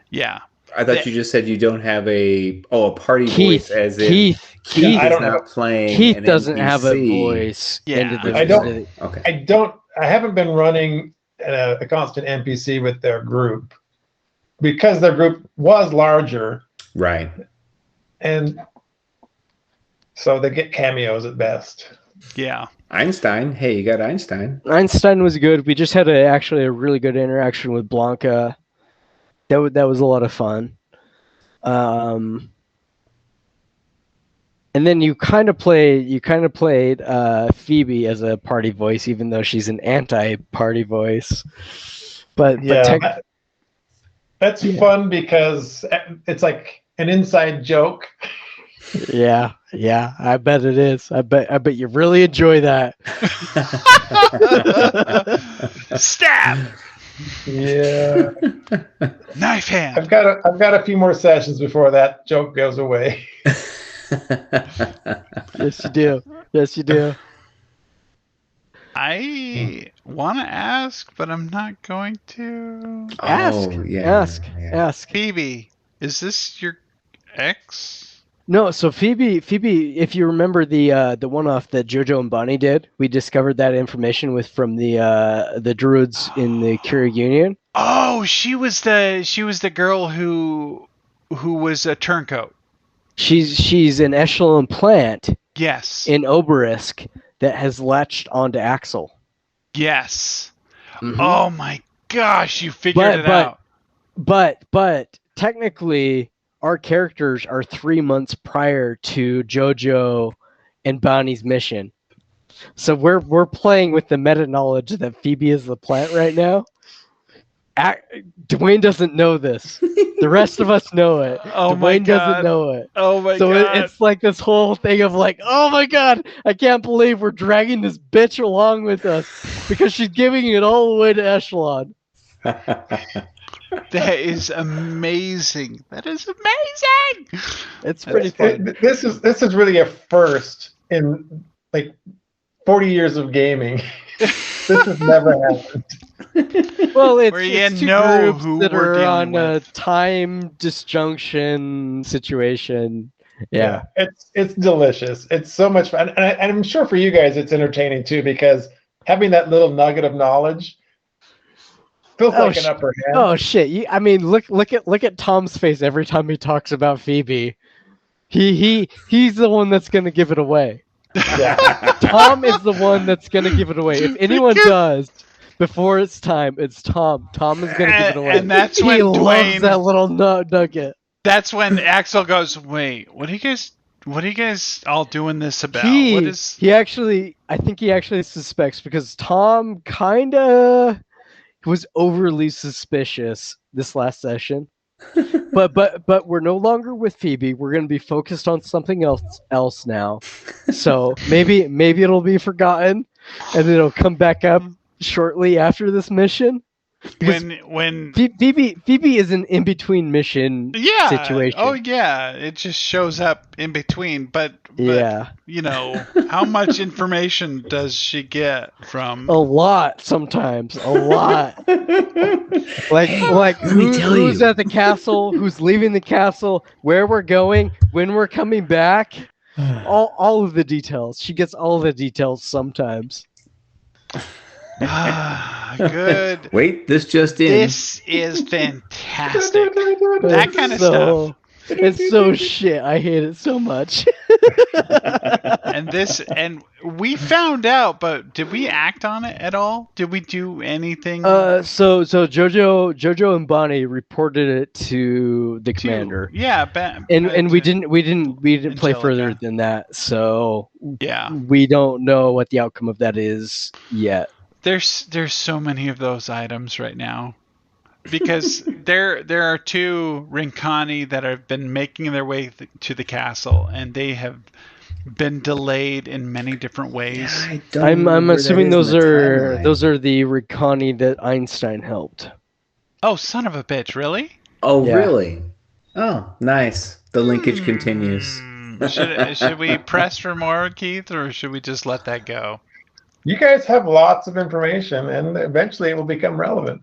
Yeah. I thought you just said you don't have a party Keith, voice as in Keith is not playing. Keith an doesn't NPC. have a voice. Yeah. I haven't been running a constant NPC with their group because their group was larger. Right. And so they get cameos at best. Yeah. Einstein. Hey, you got Einstein. Einstein was good. We just had actually a really good interaction with Blanca. That was a lot of fun. And then you kind of played Phoebe as a party voice, even though she's an anti-party voice. But Yeah, that's fun because it's like an inside joke. yeah, I bet it is. I bet you really enjoy that. Stab! Yeah, Knife hand! I've got a few more sessions before that joke goes away. Yes, you do. Yes, you do. I want to ask, but I'm not going to. Ask. Oh, yeah. Ask. Phoebe, is this your ex? No, so Phoebe, if you remember the one-off that JoJo and Bonnie did, we discovered that information from the druids in the Keurig Union. Oh, she was the girl who was a turncoat. She's an echelon plant Yes. in Obelisk that has latched onto Axel. Yes. Mhm. Oh my gosh, you figured it out. But technically, our characters are 3 months prior to JoJo and Bonnie's mission. So we're playing with the meta knowledge that Phoebe is the plant right now. Dwayne doesn't know this. The rest of us know it. Oh my Dwayne God. doesn't know it. Oh my So god. it's like this whole thing of like, oh my god, I can't believe we're dragging this bitch along with us because she's giving it all the way to Echelon. That is amazing. That is amazing. It's pretty fun. This is really a first in like 40 years of gaming. This has never happened. Well, it's Where you two know groups who that we're are dealing on a with. time disjunction situation. Yeah. It's delicious. It's so much fun, and I'm sure for you guys it's entertaining too because having that little nugget of knowledge feels like an upper hand. Oh shit! I mean, look at Tom's face every time he talks about Phoebe. He's the one that's gonna give it away. Yeah. Tom is the one that's gonna give it away. If anyone does before it's time, it's Tom. Tom is gonna give it away. And that's when he loves Dwayne. that little nugget. That's when Axel goes, "Wait, what are you guys all doing this about? What is?" I think he actually suspects because Tom kinda was overly suspicious this last session. but we're no longer with Phoebe. We're going to be focused on something else now. So maybe it'll be forgotten, and it'll come back up shortly after this mission. Because When Phoebe is an in between mission situation. Oh yeah, it just shows up in between. But Yeah. you know, how much information does she get from? A lot sometimes. A lot. like who's at the castle, who's leaving the castle, where we're going, when we're coming back. all of the details. She gets all the details sometimes. Good. Wait, this just in. This is fantastic. That kind of stuff. It's so shit. I hate it so much. And we found out, but did we act on it at all? Did we do anything? So Jojo and Bonnie reported it to the commander. Yeah, and we didn't play further Angelica. than that. So Yeah. we don't know what the outcome of that is yet. There's so many of those items right now. Because there are two Rincani that have been making their way to the castle, and they have been delayed in many different ways. I'm assuming those are the Rincani that Einstein helped. Oh, son of a bitch! Really? Oh, Yeah. really? Oh, nice. The linkage continues. Should we press for more, Keith, or should we just let that go? You guys have lots of information, and eventually it will become relevant.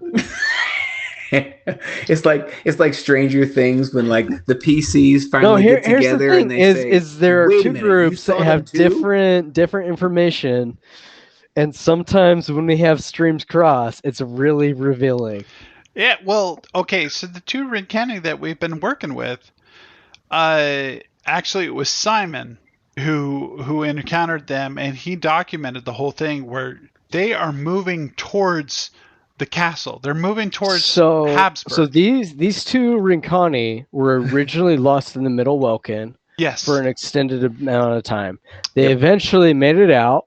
It's like Stranger Things when like the PCs finally get Here's together the thing: and they say, is there are "Wait a two minute, groups you that saw have them too?" different information, and sometimes when we have streams cross, it's really revealing. Yeah. Well, okay. So the two Rincani that we've been working with, actually, it was Simon who encountered them, and he documented the whole thing where they are moving towards the castle. They're moving towards Habsburg. So these two Rincani were originally lost in the Middle Welkin Yes. for an extended amount of time. They eventually made it out,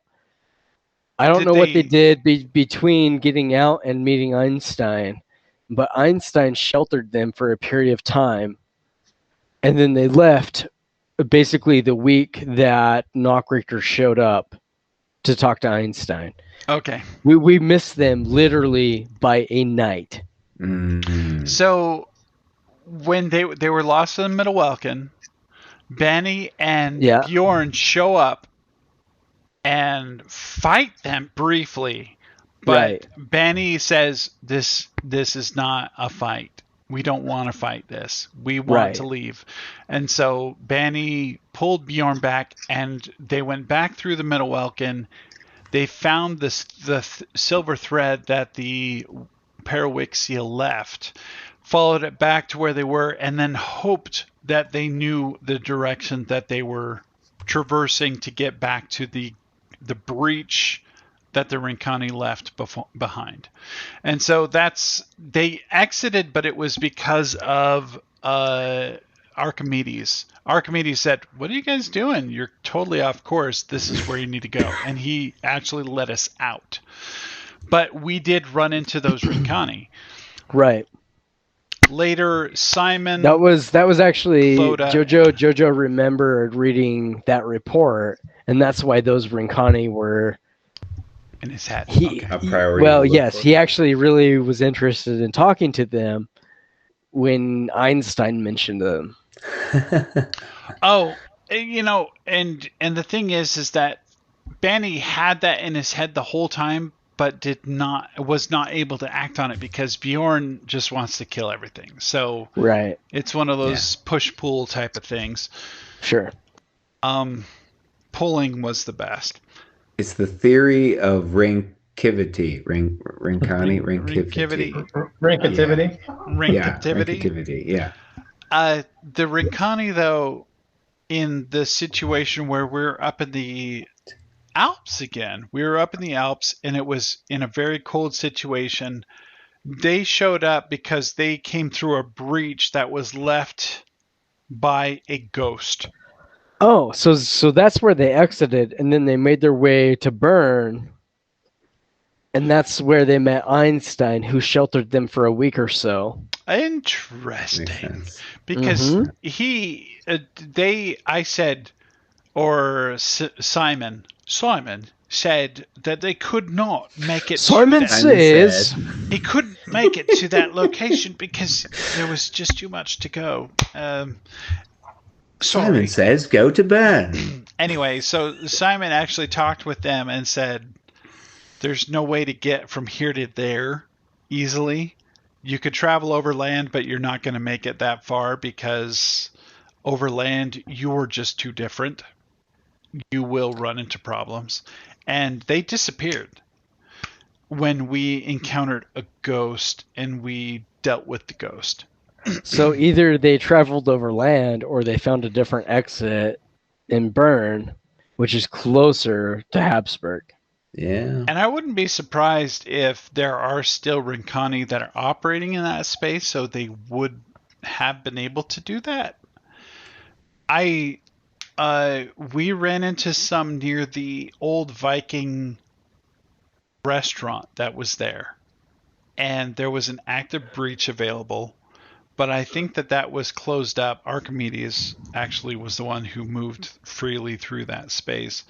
I don't know what they did between getting out and meeting Einstein, but Einstein sheltered them for a period of time, and then they left basically the week that Knockrichter showed up to talk to Einstein. Okay. We missed them literally by a night. Mm. So when they were lost in the Middlewelkin, Benny and Bjorn show up and fight them briefly. But Benny says, this is not a fight. We don't want to fight this. We want to leave. And so Benny pulled Bjorn back, and they went back through the Middlewelkin. They found the silver thread that the Parawick seal left, followed it back to where they were, and then hoped that they knew the direction that they were traversing to get back to the breach that the Rincani left behind. And so they exited, but it was because of Archimedes. Archimedes said, "What are you guys doing? You're totally off course. This is where you need to go." And he actually let us out. But we did run into those Rincani. Right. Later, Simon. That was actually Jojo remembered reading that report, and that's why those Rincani were in his head. A priority. Well, yes, he actually really was interested in talking to them when Einstein mentioned them. Oh, and the thing is that Benny had that in his head the whole time, but was not able to act on it because Bjorn just wants to kill everything. So it's one of those push-pull type of things. Sure. Pulling was the best. It's the theory of Rinctivity. Rinctivity. Yeah. The Rincani, though, in the situation where we're up in the Alps again, and it was in a very cold situation. They showed up because they came through a breach that was left by a ghost. Oh, so that's where they exited, and then they made their way to Bern, and that's where they met Einstein, who sheltered them for a week or so. Interesting, because Simon said that they could not make it. Simon says he couldn't make it to that location because there was just too much to go. Simon says go to Bern. Anyway, so Simon actually talked with them and said, "There's no way to get from here to there easily. You could travel overland, but you're not going to make it that far because overland, you're just too different. You will run into problems." And they disappeared when we encountered a ghost and we dealt with the ghost. So either they traveled overland or they found a different exit in Bern, which is closer to Habsburg. Yeah. And I wouldn't be surprised if there are still Rincani that are operating in that space, so they would have been able to do that. We ran into some near the old Viking restaurant that was there, and there was an active breach available, but I think that was closed up. Archimedes actually was the one who moved freely through that space,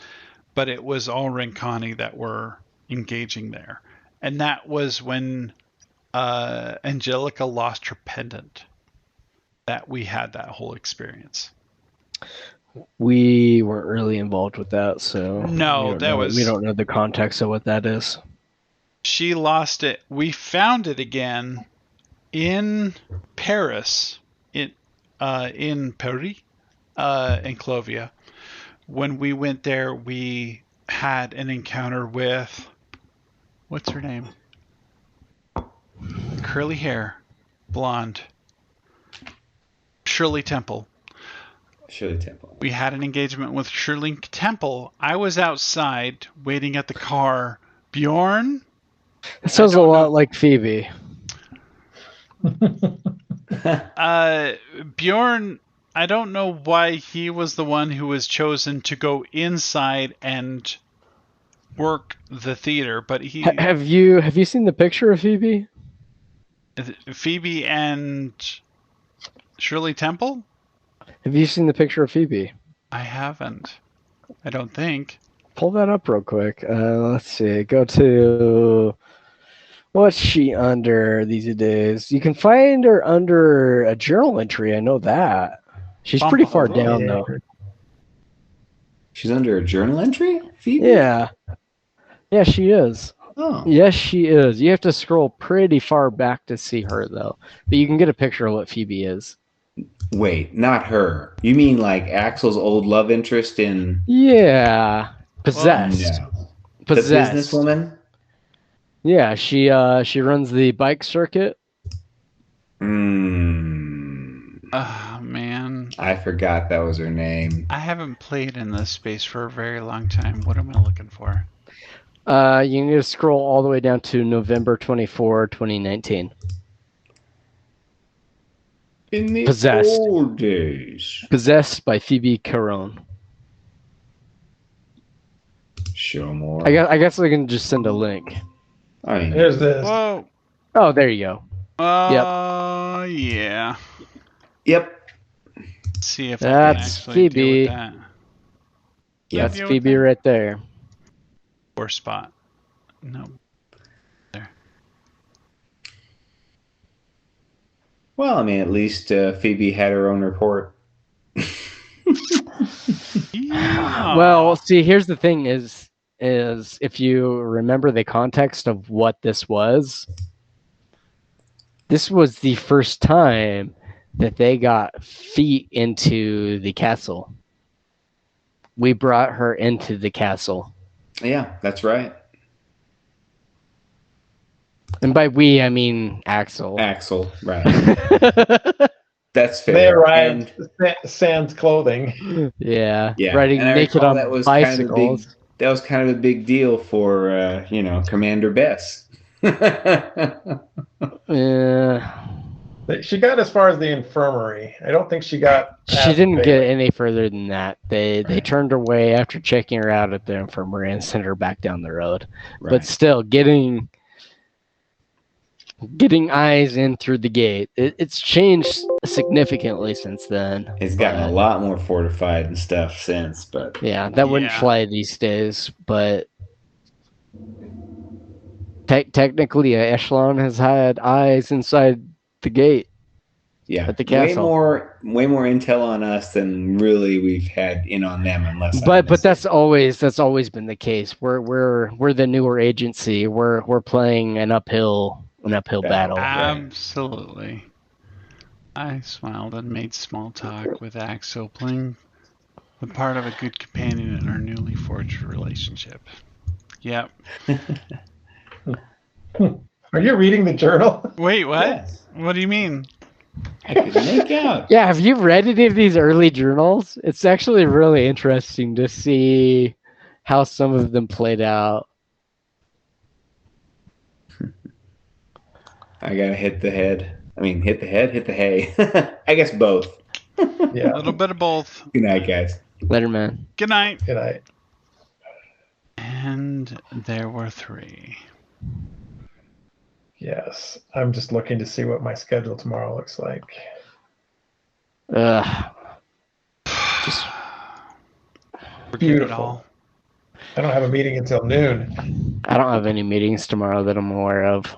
but it was all Rincani that were engaging there. And that was when Angelica lost her pendant that we had that whole experience. We weren't really involved with that, so no, we don't know the context of what that is. She lost it. We found it again in Paris, in Paris, in Clovia. When we went there, we had an encounter with, what's her name? Curly hair, blonde, Shirley Temple. We had an engagement with Shirley Temple. I was outside waiting at the car. Bjorn? It sounds a lot like Phoebe. Bjorn, I don't know why he was the one who was chosen to go inside and work the theater, but he Have you seen the picture of Phoebe? Phoebe and Shirley Temple? Have you seen the picture of Phoebe? I haven't. I don't think. Pull that up real quick. Let's see. Go to what's she under these days? You can find her under a journal entry. I know that. She's pretty far down though. She's under a journal entry, Phoebe? Yeah. Yeah, she is. Oh. Yes, she is. You have to scroll pretty far back to see her though. But you can get a picture of what Phoebe is. Wait, not her. You mean like Axel's old love interest in... Yeah. Possessed. No. Possessed. The businesswoman? Yeah, she runs the bike circuit. Oh, man. I forgot that was her name. I haven't played in this space for a very long time. What am I looking for? You need to scroll all the way down to November 24, 2019. In the Possessed. old days. Possessed by Phoebe Caron. Show more. I guess I can just send a link. I mean, Here's this. Whoa. Oh, there you go. Yeah. yep. Let's see if That's I can actually Phoebe. deal with that. That's Deal with Phoebe that? right there. Or spot. No. There. Well, I mean, at least Phoebe had her own report. Yeah. Well, see, here's the thing is if you remember the context of what this was the first time that they got feet into the castle. We brought her into the castle. Yeah, that's right. And by we, I mean Axel. Axel, right. That's fair. They arrived sans clothing. Yeah, Yeah, riding and I naked recall on that was bicycles. that was kind of a big deal for Commander Bess. Yeah. She got as far as the infirmary. I don't think she got. She didn't get any further than that. They turned her away after checking her out at the infirmary and sent her back down the road. Right. But still, getting eyes in through the gate, it's changed significantly since then. It's gotten a lot more fortified and stuff since, but Yeah, that wouldn't fly these days. But technically, Echelon has had eyes inside the gate. yeah, at the castle. Way more intel on us than really we've had in on them, unless. But that's always been the case. We're the newer agency. We're playing an uphill battle. Absolutely. I smiled and made small talk with Axel, playing the part of a good companion in our newly forged relationship. Yep. Are you reading the journal? Wait, what? Yes. What do you mean? I could make out. Yeah, have you read any of these early journals? It's actually really interesting to see how some of them played out. I gotta hit the head. I mean, hit the head, hit the hay. I guess both. Yeah. A little bit of both. Good night, guys. Later, man. Good night. Good night. And there were 3. Yes. I'm just looking to see what my schedule tomorrow looks like. Just Forget it Beautiful. all. I don't have a meeting until noon. I don't have any meetings tomorrow that I'm aware of.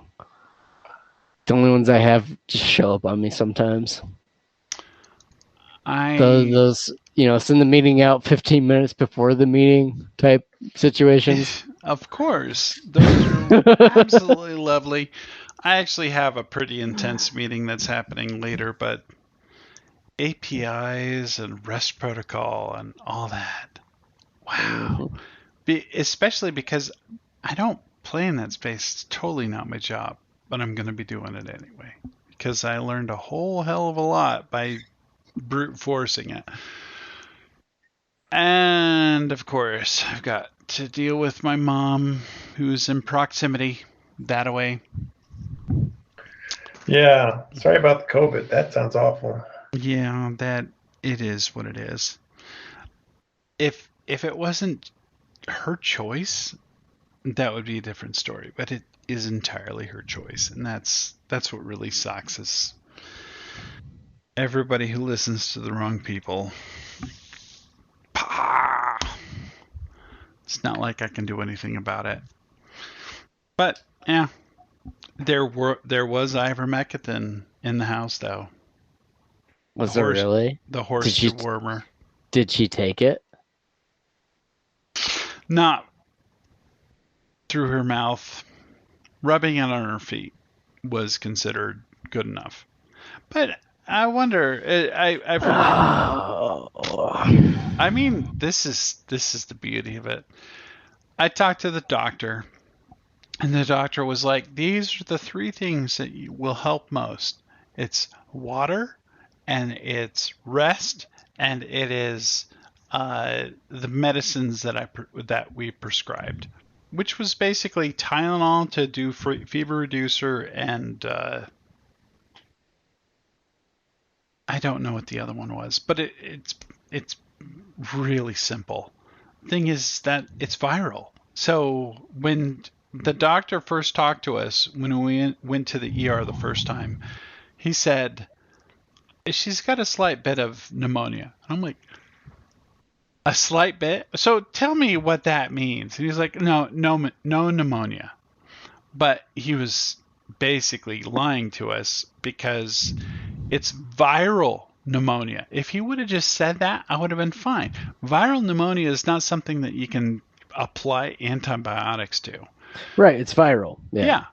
The only ones I have just show up on me sometimes. Those send the meeting out 15 minutes before the meeting type situations. Of course. Those are absolutely lovely. I actually have a pretty intense meeting that's happening later, but APIs and REST protocol and all that. Wow. Especially because I don't play in that space. It's totally not my job, but I'm going to be doing it anyway because I learned a whole hell of a lot by brute forcing it. And of course, I've got to deal with my mom who's in proximity that away. Yeah. Sorry about the COVID. That sounds awful. Yeah, that it is what it is. If it wasn't her choice, that would be a different story. But it is entirely her choice, and that's what really sucks. Is everybody who listens to the wrong people. Pah! It's not like I can do anything about it. But yeah, there was ivermectin in the house though. Was there really? The horse dewormer. Did she take it? Not through her mouth. Rubbing it on her feet was considered good enough. But I wonder. I mean, this is the beauty of it. I talked to the doctor, and the doctor was like, "These are the 3 things that will help most. It's water, and it's rest, and it is the medicines that we prescribed." Which was basically Tylenol to do fever reducer, and I don't know what the other one was, but it's really simple. Thing is that it's viral. So when the doctor first talked to us, when we went to the ER the first time, he said, "She's got a slight bit of pneumonia." And I'm like, "A slight bit? So tell me what that means." And he's like, no pneumonia. But he was basically lying to us because it's viral pneumonia. If he would have just said that, I would have been fine. Viral pneumonia is not something that you can apply antibiotics to. Right, it's viral. Yeah.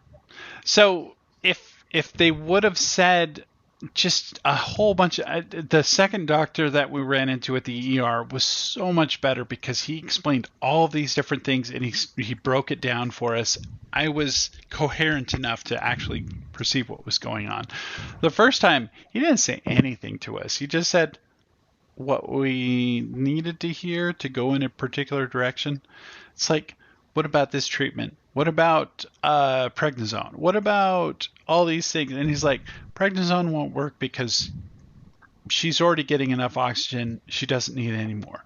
So if they would have said just a whole bunch of the second doctor that we ran into at the ER was so much better because he explained all these different things and he broke it down for us. I was coherent enough to actually perceive what was going on. The first time he didn't say anything to us. He just said what we needed to hear to go in a particular direction. It's like, what about this treatment? What about prednisone? What about all these things? And he's like, prednisone won't work because she's already getting enough oxygen. She doesn't need any more.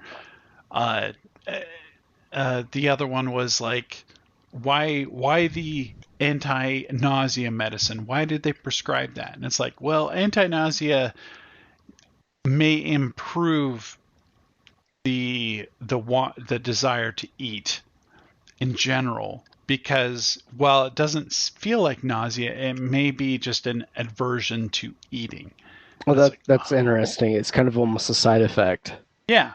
The other one was like, why the anti-nausea medicine? Why did they prescribe that? And it's like, well, anti-nausea may improve the desire to eat in general, because while it doesn't feel like nausea, it may be just an aversion to eating. Well, that's interesting. It's kind of almost a side effect. Yeah.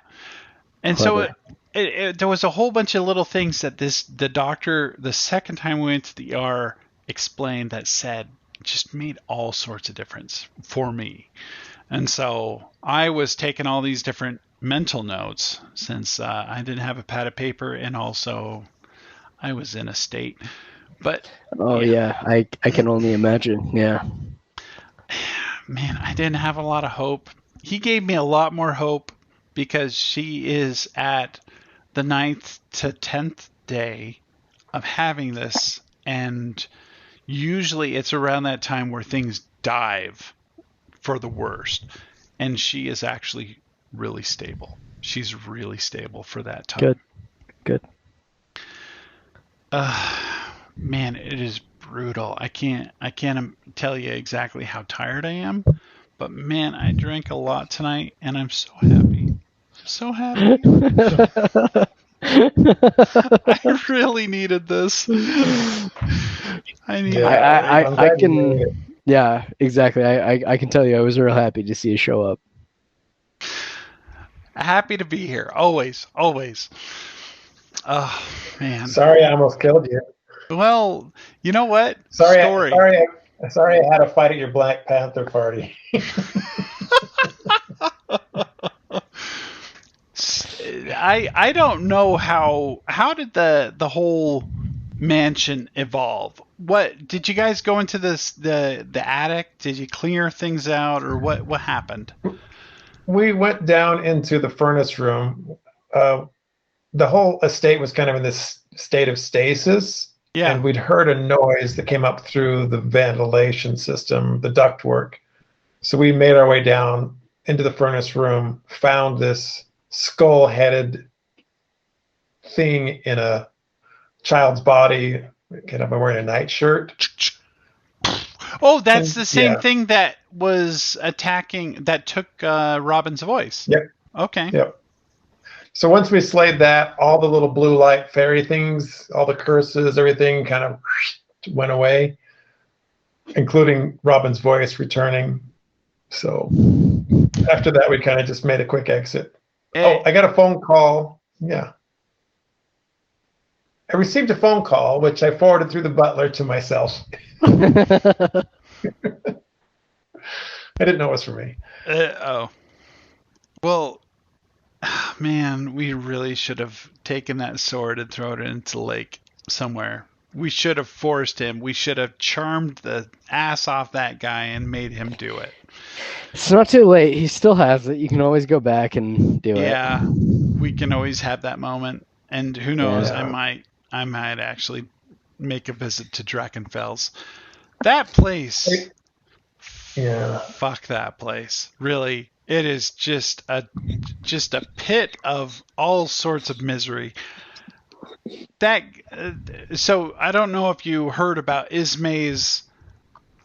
And Clever. so there was a whole bunch of little things that the doctor, the second time we went to the ER, explained that said just made all sorts of difference for me. And so I was taking all these different mental notes since I didn't have a pad of paper, and also I was in a state. But I can only imagine. Yeah. Man, I didn't have a lot of hope. He gave me a lot more hope because she is at the 9th to 10th day of having this, and usually it's around that time where things dive for the worst, and she is actually really stable. She's really stable for that time. Good. Man, it is brutal. I can't tell you exactly how tired I am, but man, I drank a lot tonight, and I'm so happy. So happy. I really needed this. I can. Yeah, exactly. I can tell you, I was real happy to see you show up. Happy to be here, always. Oh man. Sorry, I almost killed you. Well, you know what? Sorry, Story. I had a fight at your Black Panther party. I don't know how did the whole mansion evolve? What did you guys go into the attic? Did you clear things out, or what happened? We went down into the furnace room. The whole estate was kind of in this state of stasis. Yeah. And we'd heard a noise that came up through the ventilation system, the ductwork. So we made our way down into the furnace room, found this skull-headed thing in a child's body. Get up and wearing a nightshirt. Oh, that's the same Yeah. thing that was attacking, that took Robin's voice. Yep. Okay. Yep. So once we slayed that, all the little blue light fairy things, all the curses, everything kind of went away, including Robin's voice returning. So after that, we kind of just made a quick exit. Oh, I got a phone call. Yeah. I received a phone call, which I forwarded through the butler to myself. I didn't know it was for me. Well, man, we really should have taken that sword and thrown it into the lake somewhere. We should have forced him. We should have charmed the ass off that guy and made him do it. It's not too late. He still has it. You can always go back and do it. Yeah, we can always have that moment. And who knows, Yeah. I might actually make a visit to Drachenfels. That place. Yeah. Fuck that place. Really. It is just a pit of all sorts of misery. So I don't know if you heard about Ismay's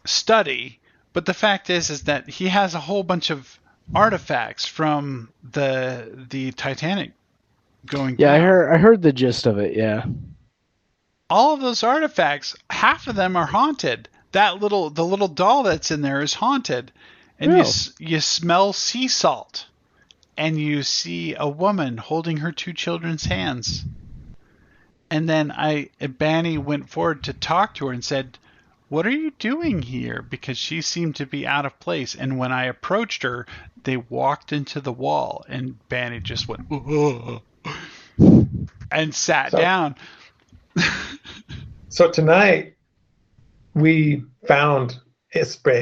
study, but the fact is that he has a whole bunch of artifacts from the Titanic going Yeah, down. I heard the gist of it. Yeah. All of those artifacts, half of them are haunted. The little doll that's in there is haunted. And Oh. you smell sea salt, and you see a woman holding her two children's hands. And then Banny went forward to talk to her and said, "What are you doing here?" Because she seemed to be out of place. And when I approached her, they walked into the wall, and Banny just went, "Ugh," and sat down. So tonight, we found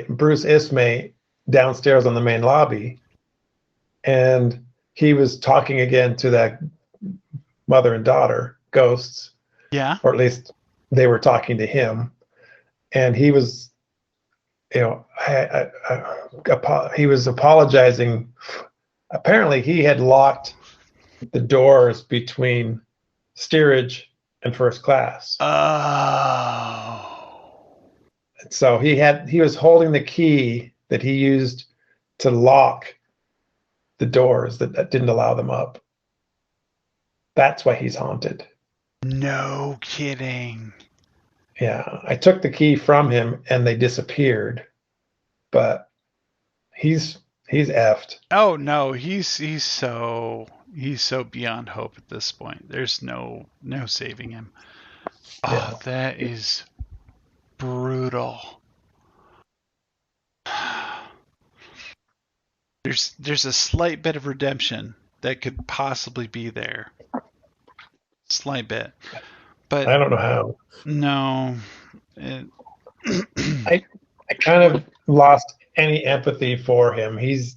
Bruce Ismay downstairs on the main lobby, and he was talking again to that mother and daughter ghosts. Yeah. Or at least they were talking to him, and he was, he was apologizing. Apparently, he had locked the doors between steerage and first class. Oh. So he was holding the key that he used to lock the doors that didn't allow them up. That's why he's haunted. No kidding. Yeah, I took the key from him and they disappeared, but he's effed. Oh no, he's so beyond hope at this point. There's no saving him. Oh, Yeah. that is brutal. There's a slight bit of redemption that could possibly be there. Slight bit. But I don't know how. no. I kind of lost any empathy for him. He's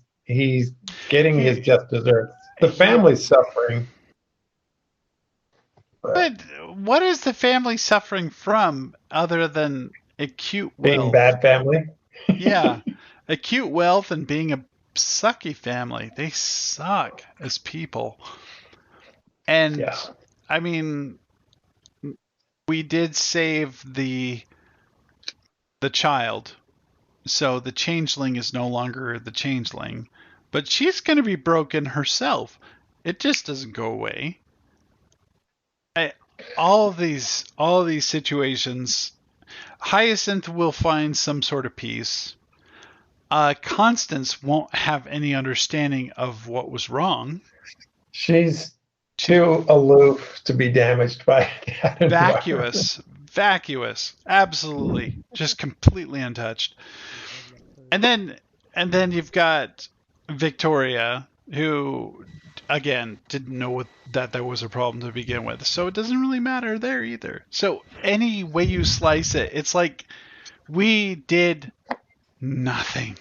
getting his just desserts. The family's suffering. But what is the family suffering from other than acute being wealth? bad family. Yeah. Acute wealth and being a sucky family. They suck as people. And Yeah. I mean, we did save the child. So the changeling is no longer the changeling, but she's going to be broken herself. It just doesn't go away. All of these situations, Hyacinth will find some sort of peace. Constance won't have any understanding of what was wrong. She's too aloof to be damaged by that environment. Vacuous, absolutely, just completely untouched. And then you've got Victoria, who again didn't know that there was a problem to begin with, so it doesn't really matter there either. So any way you slice it, it's like we did nothing.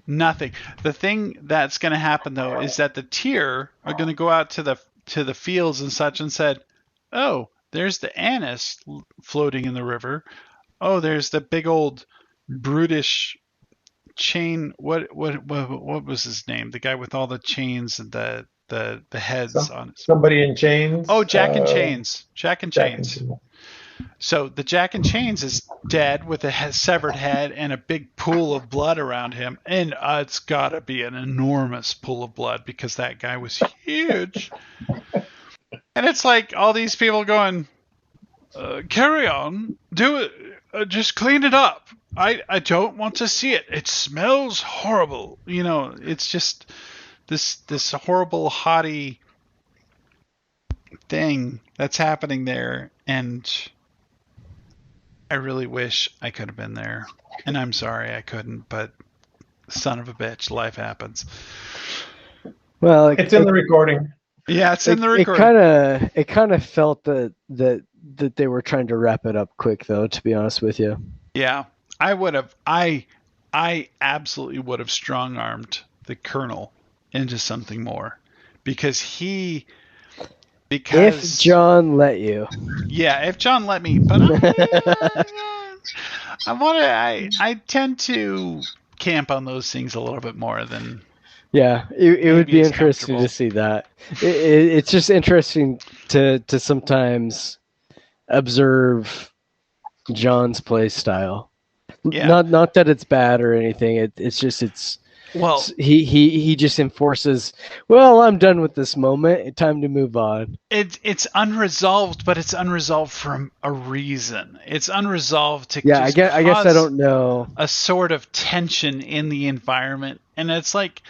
The thing that's going to happen though is that the tier are going to go out to the fields and such and said, "Oh, there's the anise floating in the river. Oh, there's the big old brutish chain. What was his name? The guy with all the chains and the the heads on. Somebody in chains. Oh, Jack and Chains. Jack and Jack and Chains. Chains. So the Jack and Chains is dead with a severed head and a big pool of blood around him. And it's got to be an enormous pool of blood because that guy was huge. And it's like all these people going, carry on, do it, just clean it up. I don't want to see it. It smells horrible. You know, it's just this horrible, haughty thing that's happening there. And I really wish I could have been there. And I'm sorry I couldn't, but son of a bitch, life happens. Well, It's in the recording. Yeah, it's in the recording. It kind of felt that they were trying to wrap it up quick, though. To be honest with you. Yeah, I would have. I absolutely would have strong-armed the Colonel into something more, because if John let you. Yeah, if John let me, but I tend to camp on those things a little bit more than. Yeah, it would be interesting to see that. It's just interesting to sometimes observe John's play style. Yeah. Not that it's bad or anything. Well, he just enforces. Well, I'm done with this moment. Time to move on. It's unresolved, but it's unresolved for a reason. It's unresolved to. Yeah, I guess I don't know. A sort of tension in the environment, and it's like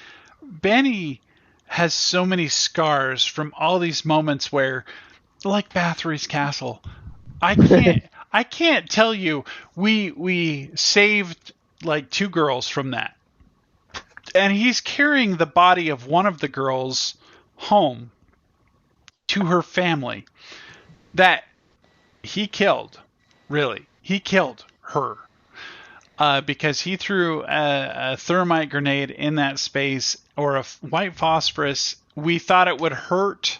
Benny has so many scars from all these moments where, like Bathory's Castle, I can't tell you we saved like 2 girls from that. And he's carrying the body of one of the girls home to her family that he killed. Really, he killed her because he threw a thermite grenade in that space, or a white phosphorus. We thought it would hurt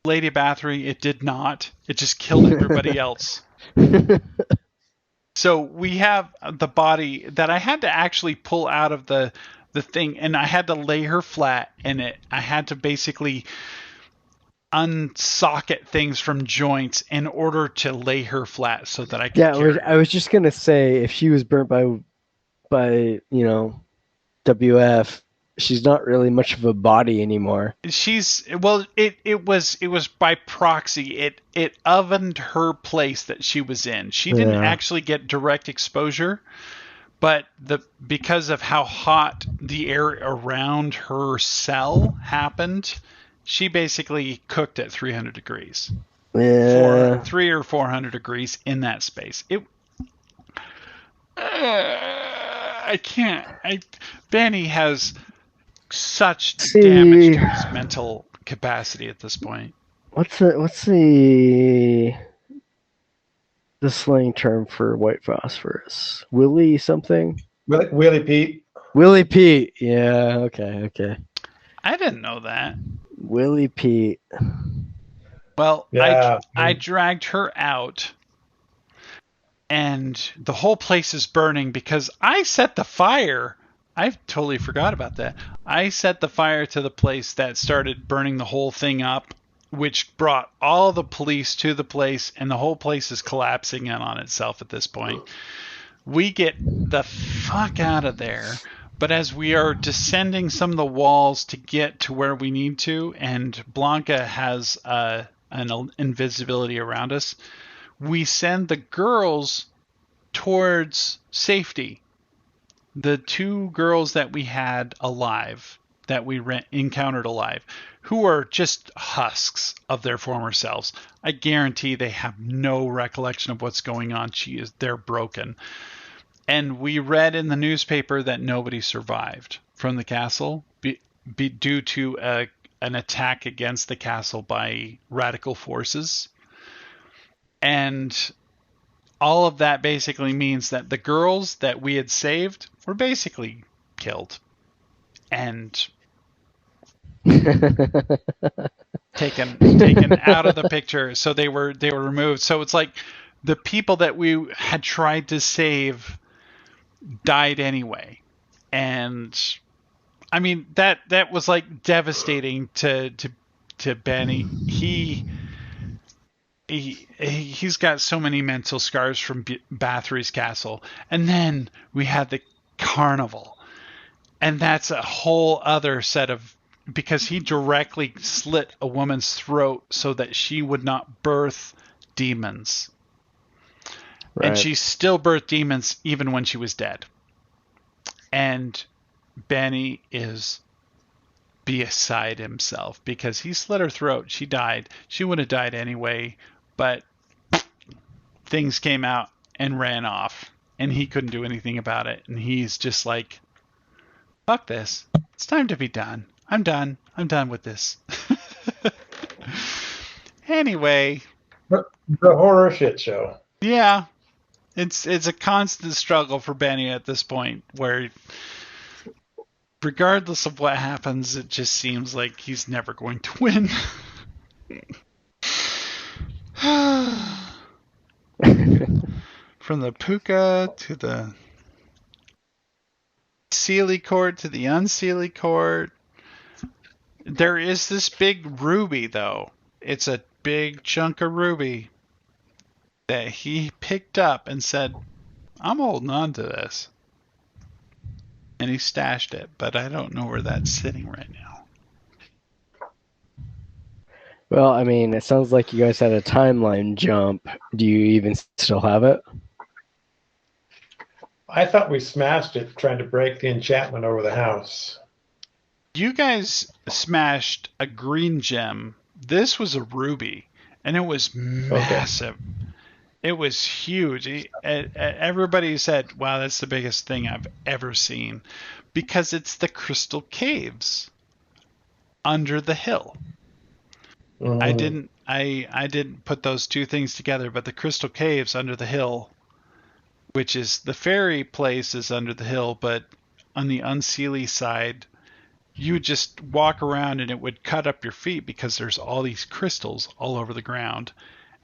Lady Bathory. It did not. It just killed everybody else. So we have the body that I had to actually pull out of the thing, and I had to lay her flat, and I had to basically unsocket things from joints in order to lay her flat so that I could carry her. I was just gonna say, if she was burnt by WF, she's not really much of a body anymore. It was by proxy. It ovened her place that she was in. She didn't actually get direct exposure, but because of how hot the air around her cell happened, she basically cooked at 300 degrees. Yeah. 300 or 400 degrees in that space. I can't. Benny has such damage to his mental capacity at this point. What's the slang term for white phosphorus? Willie something? Willie Pete. Willie Pete. Yeah. Okay. I didn't know that. Willie Pete. Well, yeah. I dragged her out, and the whole place is burning because I set the fire. I totally forgot about that. I set the fire to the place that started burning the whole thing up, which brought all the police to the place, and the whole place is collapsing in on itself at this point. We get the fuck out of there, but as we are descending some of the walls to get to where we need to, and Blanca has an invisibility around us, we send the girls towards safety. The 2 girls that we had alive, that we encountered alive, who are just husks of their former selves. I guarantee they have no recollection of what's going on. They're broken. And we read in the newspaper that nobody survived from the castle due to an attack against the castle by radical forces. And all of that basically means that the girls that we had saved were basically killed and taken out of the picture. So they were removed. So it's like the people that we had tried to save died anyway. And I mean, that was like devastating to Benny. He's got so many mental scars from Bathory's Castle, and then we had the carnival, and that's a whole other set of, because he directly slit a woman's throat so that she would not birth demons. Right. And she still birthed demons even when she was dead. And Benny is beside himself because he slit her throat. She died. She would have died anyway, but things came out and ran off, and he couldn't do anything about it. And he's just like, fuck this. It's time to be done. I'm done. I'm done with this. Anyway. The horror shit show. Yeah. It's a constant struggle for Benny at this point, where regardless of what happens, it just seems like he's never going to win. From the Puka to the Sealy Court to the Unsealy Court. There is this big ruby, though. It's a big chunk of ruby that he picked up and said, I'm holding on to this. And he stashed it, but I don't know where that's sitting right now. Well, I mean, it sounds like you guys had a timeline jump. Do you even still have it? I thought we smashed it trying to break the enchantment over the house. You guys smashed a green gem. This was a ruby, and it was massive. Okay. It was huge. Everybody said, wow, that's the biggest thing I've ever seen, because it's the crystal caves under the hill. Mm-hmm. I didn't put those two things together, but the crystal caves under the hill, which is the fairy place, is under the hill, but on the Unsealy side, you would just walk around and it would cut up your feet because there's all these crystals all over the ground.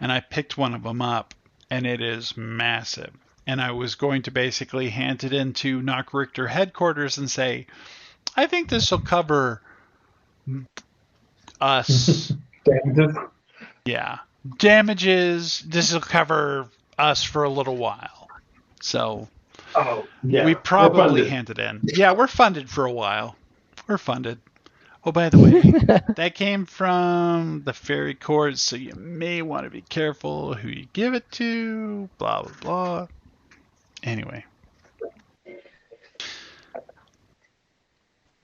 And I picked one of them up, and it is massive. And I was going to basically hand it into Knock Richter headquarters and say, I think this will cover us. Damages? Yeah. Damages. This will cover us for a little while. So we probably handed in. Yeah, we're funded for a while. We're funded. Oh, by the way, that came from the fairy court, so you may want to be careful who you give it to, blah, blah, blah. Anyway.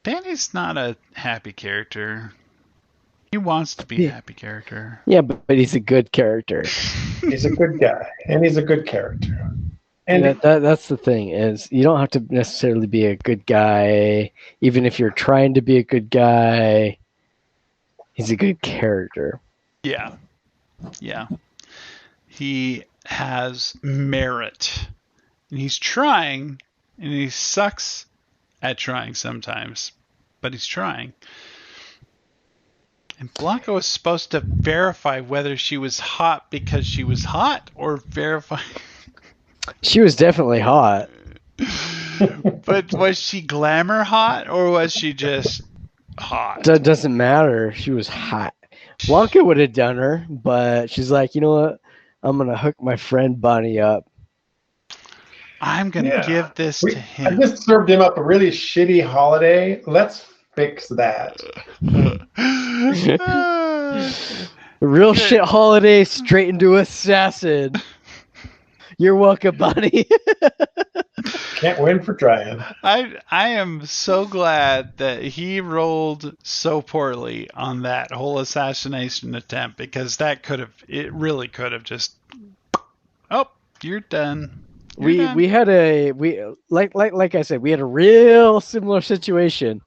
Danny's not a happy character. He wants to be a happy character. Yeah, but he's a good character. He's a good guy, and he's a good character. And that's the thing, is you don't have to necessarily be a good guy. Even if you're trying to be a good guy, he's a good character. Yeah. Yeah. He has merit. And he's trying, and he sucks at trying sometimes. But he's trying. And Blanca was supposed to verify whether she was hot because she was hot, or verify... She was definitely hot. But was she glamour hot, or was she just hot? That doesn't matter. She was hot. Blanca would have done her, but she's like, you know what? I'm going to hook my friend Bonnie up. I'm going to give this to him. I just served him up a really shitty holiday. Let's fix that. Real shit holiday straight into assassin. You're welcome, Bonnie. Can't win for trying. I am so glad that he rolled so poorly on that whole assassination attempt, because it really could have just, oh, you're done. We had like I said, we had a real similar situation.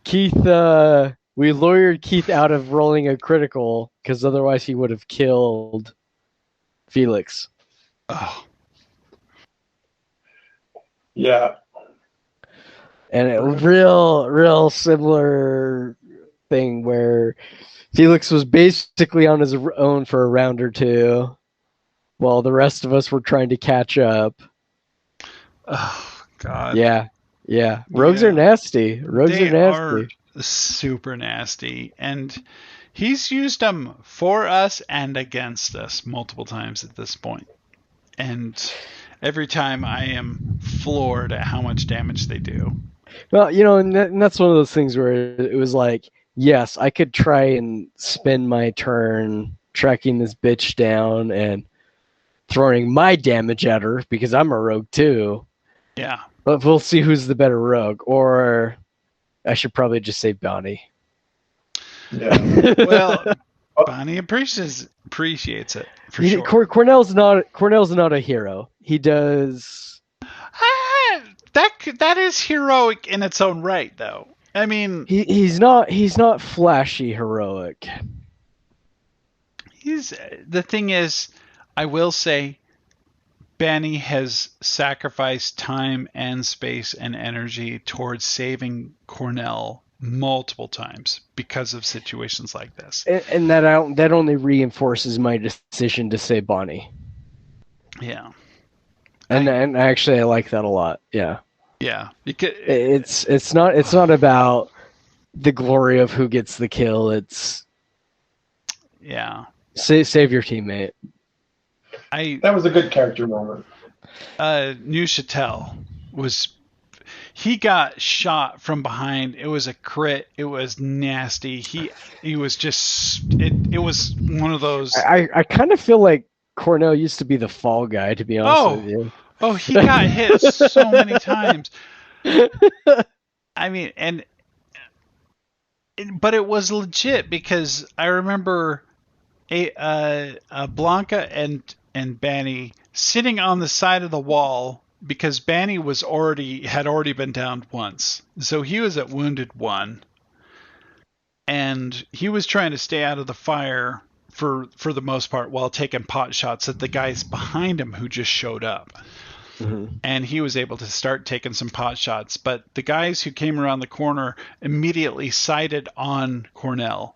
Keith, we lawyered Keith out of rolling a critical, because otherwise he would have killed Felix. Oh. Yeah. And a real similar thing where Felix was basically on his own for a round or two, while the rest of us were trying to catch up. Oh, God. Yeah. Yeah, rogues are nasty. Rogues They are nasty. are super nasty, and he's used them for us and against us multiple times at this point. And every time I am floored at how much damage they do. Well, and that's one of those things where it was like, yes, I could try and spend my turn tracking this bitch down and throwing my damage at her because I'm a rogue too. Yeah. But we'll see who's the better rogue. Or I should probably just say Bonnie. Yeah. Well, Bonnie appreciates it for sure. Cornell's not a hero. He does. That is heroic in its own right, though. I mean, he's not flashy heroic. The thing is, I will say, Banny has sacrificed time and space and energy towards saving Cornell multiple times because of situations like this. And that only reinforces my decision to say Bonnie. Yeah. And actually I like that a lot. Yeah. Yeah. It's not about the glory of who gets the kill. It's save your teammate. That was a good character moment. Neuchâtel he got shot from behind. It was a crit. It was nasty. He was just it was one of those. I kind of feel like Cornell used to be the fall guy, to be honest with you. Oh, he got hit so many times. I mean, but it was legit because I remember Blanca and Banny sitting on the side of the wall because Banny had already been downed once. So he was at wounded 1. And he was trying to stay out of the fire for the most part while taking pot shots at the guys behind him who just showed up. Mm-hmm. And he was able to start taking some pot shots. But the guys who came around the corner immediately sighted on Cornell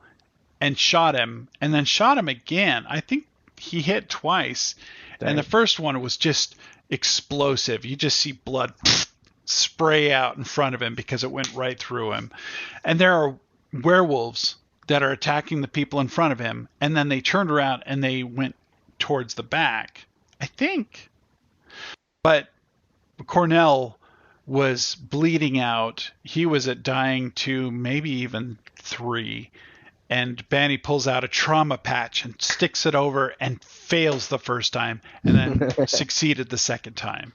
and shot him, and then shot him again. I think he hit twice. Dang. And the first one was just explosive. You just see blood spray out in front of him because it went right through him. And there are werewolves that are attacking the people in front of him, and then they turned around and they went towards the back, I think. But Cornell was bleeding out. He was at dying 2, maybe even 3. And Banny pulls out a trauma patch and sticks it over and fails the first time and then succeeded the second time.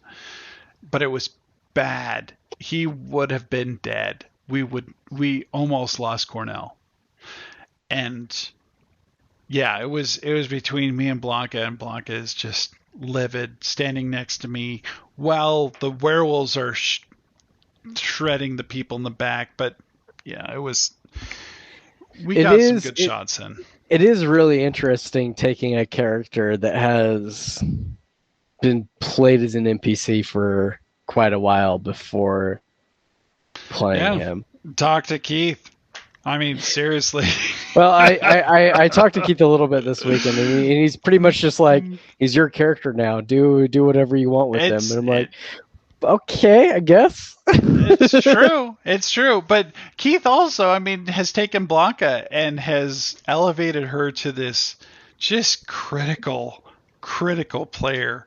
But it was bad. He would have been dead. We almost lost Cornell. And yeah, it was between me and Blanca is just livid, standing next to me while the werewolves are shredding the people in the back. But yeah, we got some good shots in. It is really interesting taking a character that has been played as an NPC for quite a while before playing him. Talk to Keith. I mean, seriously. Well, I talked to Keith a little bit this weekend, and he's pretty much just like, he's your character now. Do whatever you want with him. And I'm like, okay, I guess. It's true. But Keith also, I mean, has taken Blanca and has elevated her to this just critical player.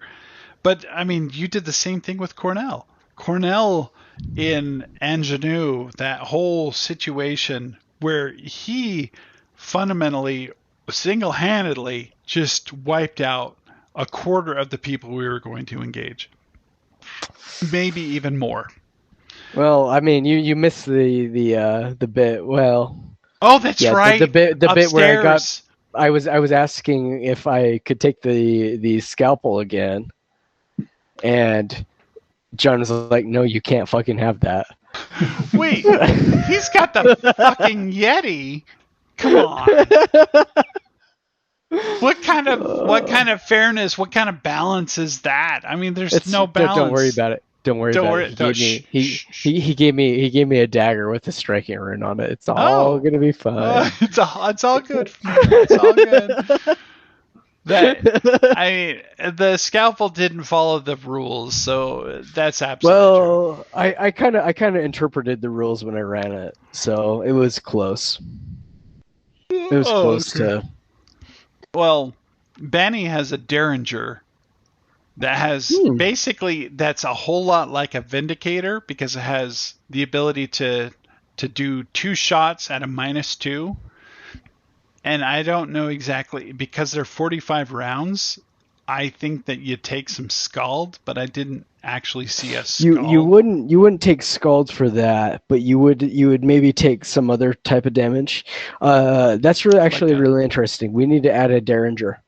But I mean, you did the same thing with Cornell. Cornell in Ingenue, that whole situation where he fundamentally, single-handedly just wiped out a quarter of the people we were going to engage. Maybe even more. Well, I mean, you missed the bit. Well, oh, that's right. The bit where I was asking if I could take the scalpel again, and John was like, "No, you can't fucking have that." Wait, he's got the fucking Yeti. Come on. What kind of fairness? What kind of balance is that? I mean, there's no balance. Don't worry about it. Don't worry about it. He gave me a dagger with a striking rune on it. It's all gonna be fine. It's all good. It's all good. The scalpel didn't follow the rules, so that's absolutely true. Well, I kind of interpreted the rules when I ran it, so it was close. It was close to. Well, Banny has a Derringer that has basically that's a whole lot like a Vindicator because it has the ability to do 2 shots at a -2. And I don't know exactly because they're 45 rounds. I think that you take some Scald, but I didn't actually see a Scald. You wouldn't take Scald for that, but you would maybe take some other type of damage. That's really interesting. We need to add a Derringer.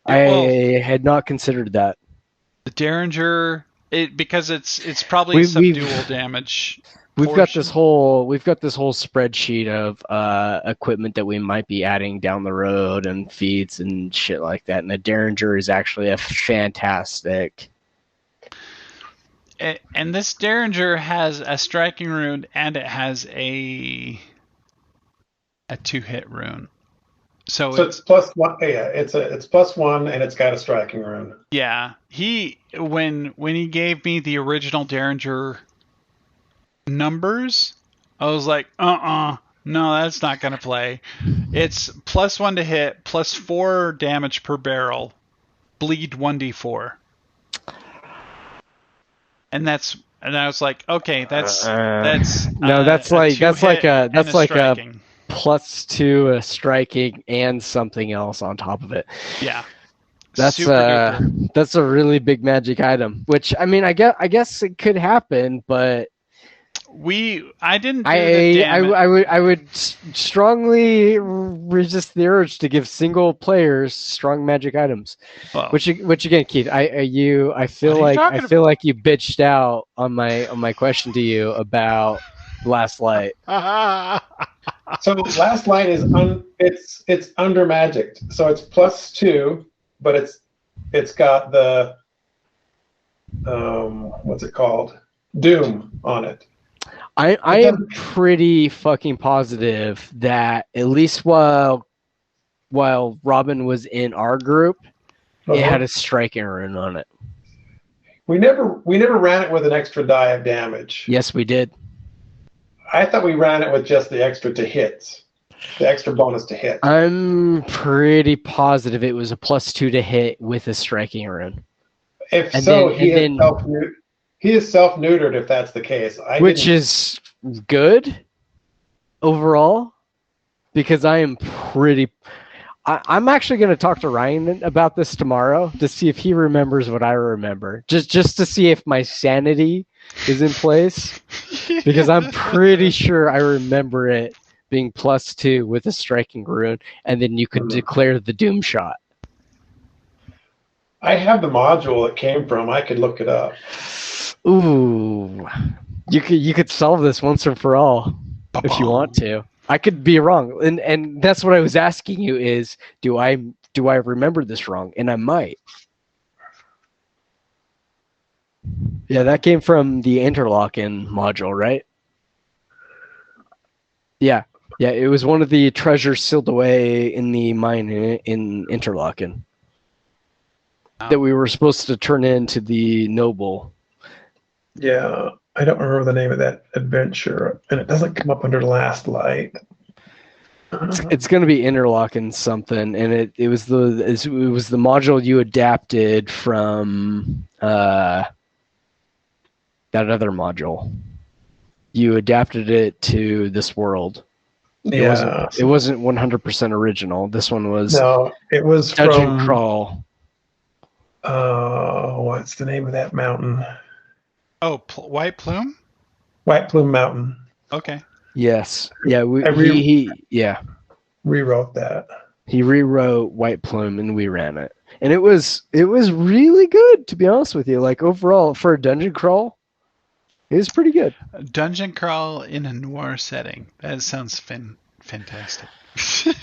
I had not considered that. The Derringer, because it's probably some dual damage. We've got this whole spreadsheet of equipment that we might be adding down the road and feeds and shit like that. And the Derringer is actually a fantastic. And this Derringer has a striking rune and it has a 2-hit rune. So it's +1. Yeah, it's +1 and it's got a striking rune. Yeah, when he gave me the original Derringer numbers, I was like, no, that's not gonna play. It's +1 to hit, +4 damage per barrel, bleed 1d4, and I was like, okay, that's like a +2 a striking and something else on top of it. Yeah. That's a really big magic item, which I mean I guess it could happen, but I didn't do the damage. I would strongly resist the urge to give single players strong magic items. Well, which again, Keith, I feel like you bitched out on my question to you about Last Light. So Last Light is it's under magic. So it's +2, but it's got the what's it called? Doom on it. I am pretty fucking positive that at least while Robin was in our group, it had a striking rune on it. We never ran it with an extra die of damage. Yes, we did. I thought we ran it with just the extra to hits, the extra bonus to hit. I'm pretty positive it was a +2 to hit with a striking rune. If so, he is self-neutered if that's the case. Which is good overall, because I'm actually going to talk to Ryan about this tomorrow to see if he remembers what I remember. Just to see if my sanity is in place, because I'm pretty sure I remember it being +2 with a striking rune, and then you could declare the doom shot. I have the module it came from. I could look it up. Ooh, you could solve this once and for all if you want to. I could be wrong, and that's what I was asking you: is do I remember this wrong? And I might. Yeah, that came from the Interlochen module, right? Yeah, it was one of the treasures sealed away in the mine in Interlochen that we were supposed to turn into the noble. Yeah, I don't remember the name of that adventure, and it doesn't come up under Last Light. It's going to be Interlochen something, and it was the module you adapted from that other module. You adapted it to this world. It wasn't 100% original. This one was. No, it was Dungeon Crawl. What's the name of that mountain? Oh, White Plume? White Plume Mountain. Okay. Yes. Yeah. Rewrote that. He rewrote White Plume, and we ran it, and it was really good, to be honest with you. Like overall, for a dungeon crawl, it was pretty good. A dungeon crawl in a noir setting. That sounds fantastic.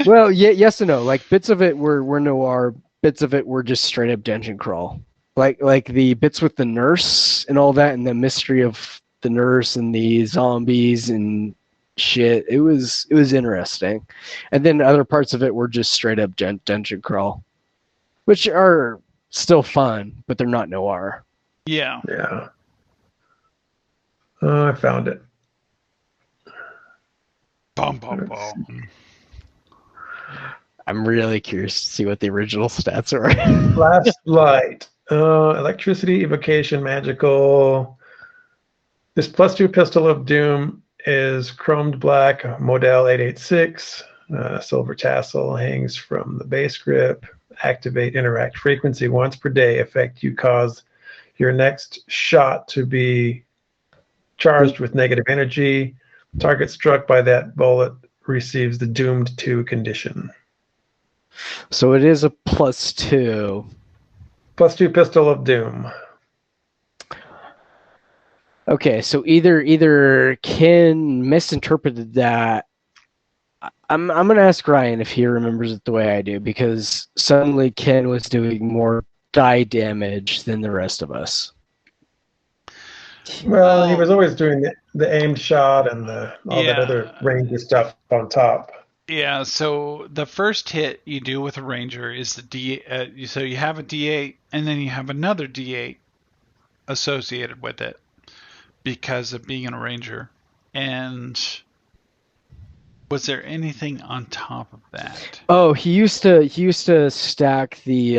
Well, yes and no. Like bits of it were noir, bits of it were just straight up dungeon crawl. Like the bits with the nurse and all that, and the mystery of the nurse and the zombies and shit. It was interesting, and then other parts of it were just straight up dungeon crawl. which are still fun, but they're not noir. Yeah. Yeah. Oh, I found it. Bum, bum, bum. I'm really curious to see what the original stats are. Last light. Electricity, evocation, magical. This +2 Pistol of Doom is chromed black, model 886. Silver tassel hangs from the base grip. Activate interact frequency once per day. Effect you cause your next shot to be charged with negative energy. Target struck by that bullet receives the doomed 2 condition. So it is a +2. +2 Pistol of Doom. Okay, so either Ken misinterpreted that. I'm gonna ask Ryan if he remembers it the way I do, because suddenly Ken was doing more die damage than the rest of us. Well, he was always doing the aimed shot and all that other ranger stuff on top. Yeah, so the first hit you do with a ranger is the D. So you have a D8, and then you have another D8 associated with it because of being a ranger. And was there anything on top of that? Oh, he used to stack the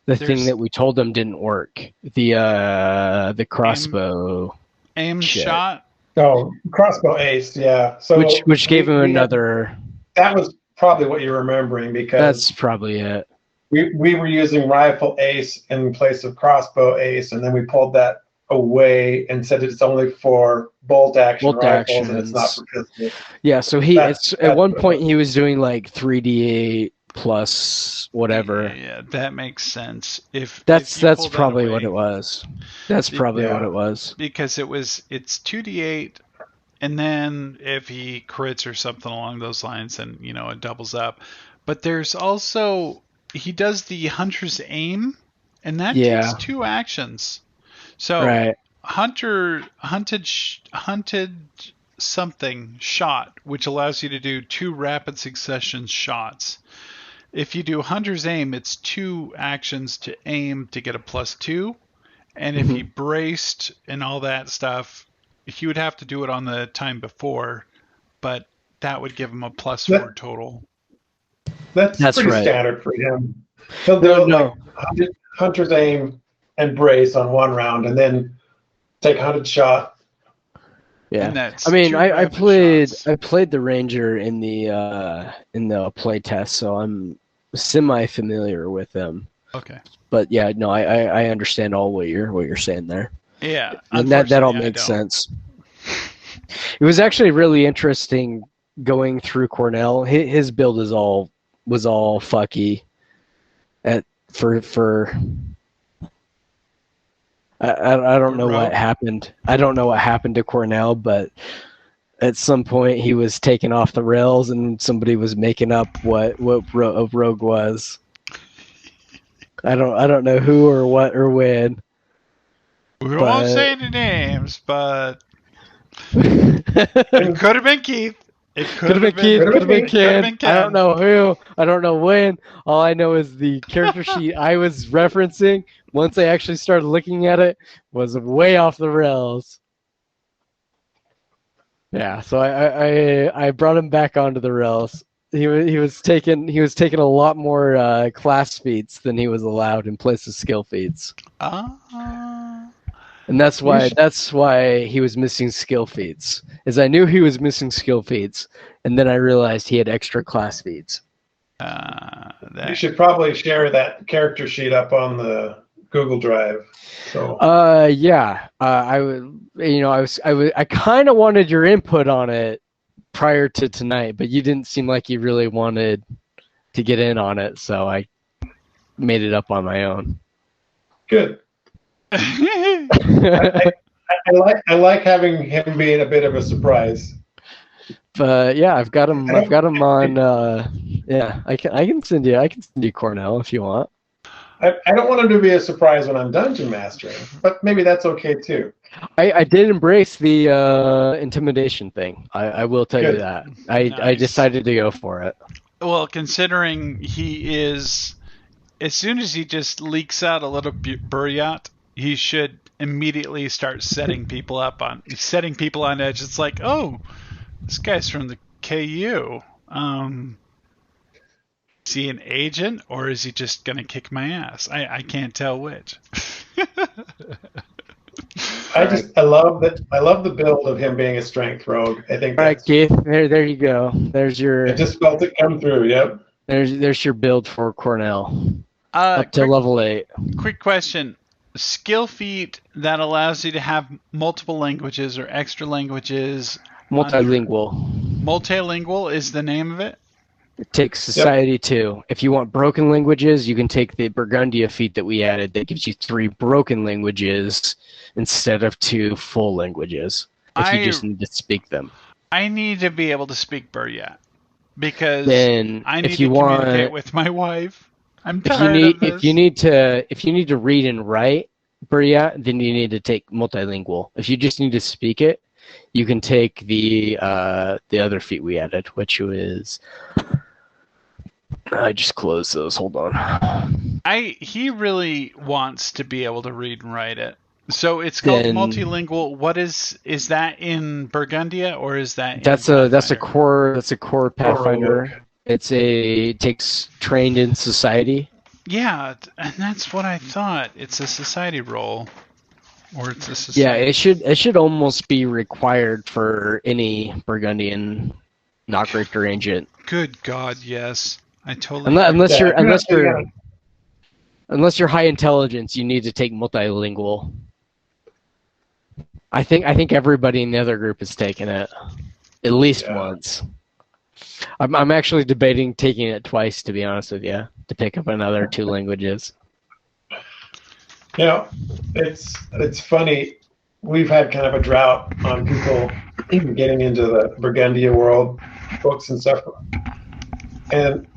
thing that we told him didn't work. The crossbow aim shit. Shot. Oh, crossbow ace, yeah. So which gave him another. That was probably what you're remembering, because that's probably it. We were using rifle ace in place of crossbow ace, and then we pulled that away and said it's only for bolt action rifles and it's not for pistols. Yeah, so at one point he was doing like 3d8 plus whatever. Yeah, that makes sense. That's probably what it was. That's probably what it was. Because it's 2d8, and then if he crits or something along those lines, then it doubles up. But there's also he does the hunter's aim, and that takes 2 actions. So hunted something shot, which allows you to do 2 rapid succession shots. If you do hunter's aim, it's 2 actions to aim to get a +2. And if he braced and all that stuff, he would have to do it on the time before, but that would give him a +4 total. That's pretty standard for him. He'll do like hunter's aim and brace on 1 round, and then take a hunted shot. Yeah, I mean, I played the ranger in the play test, so I'm semi-familiar with them. Okay. But yeah, no, I understand all what you're saying there. Yeah, and that all makes sense. It was actually really interesting going through Cornell. His build was all fucky. I don't know what happened. I don't know what happened to Cornell, but at some point he was taken off the rails, and somebody was making up what a rogue was. I don't know who or what or when. We won't say the names, but it could have been Keith. It could have been Keith. Could have been Ken. I don't know who. I don't know when. All I know is the character sheet I was referencing, once I actually started looking at it, was way off the rails. Yeah, so I brought him back onto the rails. He was taking a lot more class feats than he was allowed in place of skill feats. And that's why he was missing skill feats. Is I knew he was missing skill feats, and then I realized he had extra class feats. You should probably share that character sheet up on the Google Drive. So. I kind of wanted your input on it prior to tonight, but you didn't seem like you really wanted to get in on it, so I made it up on my own. Good. I like having him being a bit of a surprise. But yeah, I've got him on. I can send you Cornell if you want. I don't want him to be a surprise when I'm dungeon mastering, but maybe that's okay too. I did embrace the intimidation thing. I will tell you that. I decided to go for it. Well, considering he is, as soon as he just leaks out a little buryat, he should immediately start setting people on edge. It's like, oh, this guy's from the KU. Is he an agent or is he just gonna kick my ass? I can't tell which. I love that. I love the build of him being a strength rogue. I think. All right, Keith. There you go. There's your. I just felt it come through. Yep. There's your build for Cornell. Up to level 8. Quick question: skill feat that allows you to have multiple languages or extra languages. Multilingual. Multilingual is the name of it. It takes Society 2. If you want broken languages, you can take the Burgundia feat that we added that gives you 3 broken languages instead of 2 full languages. If you just need to speak them. I need to be able to speak Buryat because then I need to communicate with my wife. I'm tired of this. If you need to read and write Buryat, then you need to take multilingual. If you just need to speak it, you can take the other feat we added, which was. I just closed those. Hold on. He really wants to be able to read and write it. So it's called multilingual. What is that in Burgundia or is that? That's a core Pathfinder. It takes trained in society. Yeah, and that's what I thought. It's a society role, or it's a society. Yeah, it should almost be required for any Burgundian Knockbreaker agent. Good God, yes. I totally unless you're high intelligence, you need to take multilingual. I think everybody in the other group has taken it at least once. I'm actually debating taking it twice, to be honest with you, to pick up another 2 languages. You know, it's funny. We've had kind of a drought on people getting into the Burgundia world, books and stuff, and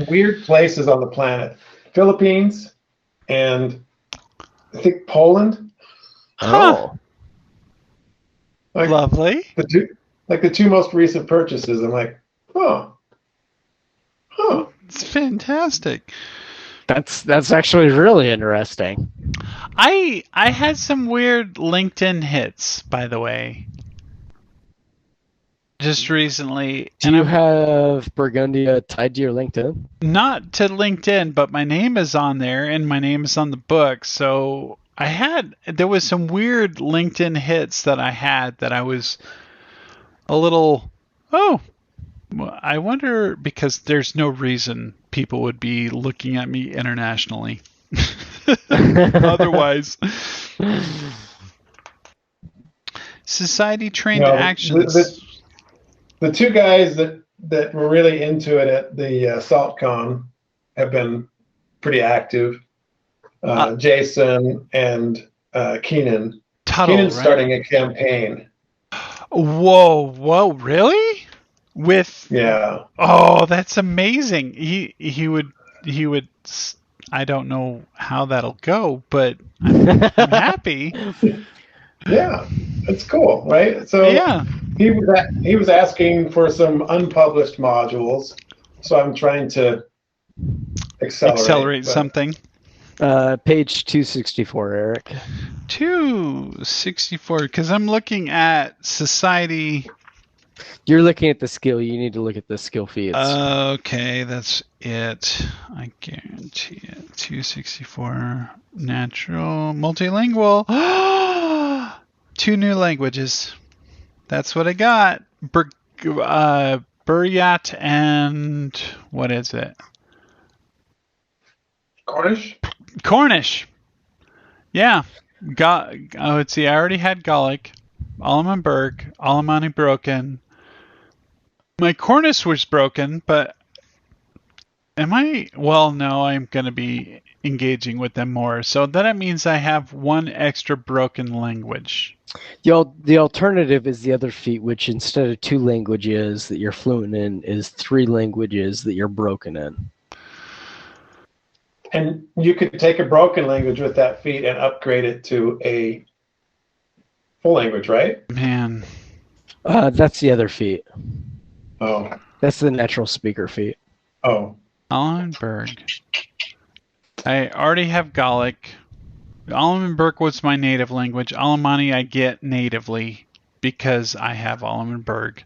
weird places on the planet. Philippines and I think Poland. Oh. Like lovely. The two most recent purchases. I'm like, huh. It's fantastic. That's actually really interesting. I had some weird LinkedIn hits, by the way. Just recently. Do you have Burgundia tied to your LinkedIn? Not to LinkedIn, but my name is on there and my name is on the book. So there was some weird LinkedIn hits that I had that I was a little, I wonder, because there's no reason people would be looking at me internationally. Otherwise. Society trained actions. The 2 guys that were really into it at the SaltCon have been pretty active. Jason and Keenan. Keenan's starting a campaign. Whoa, really? Yeah. Oh, that's amazing. He would. I don't know how that'll go, but I'm happy. Yeah, it's cool, right? So yeah, he was asking for some unpublished modules, so I'm trying to accelerate something. Page 264, Eric. 264, because I'm looking at society. You're looking at the skill. You need to look at the skill feats. Okay, that's it. I guarantee it. 264, natural, multilingual. 2 new languages. That's what I got. Buryat and what is it? Cornish. Yeah. Let's see. I already had Gallic, Alamanberg, Alamani broken. My Cornish was broken, but am I? Well, no. I'm going to be engaging with them more. So that means I have 1 extra broken language. The alternative is the other feat, which instead of 2 languages that you're fluent in, is 3 languages that you're broken in. And you could take a broken language with that feat and upgrade it to a full language, right? Man. That's the other feat. Oh. That's the natural speaker feat. Oh. Allenberg. I already have Gallic. Allenberg was my native language. Alemanni I get natively because I have Allenberg.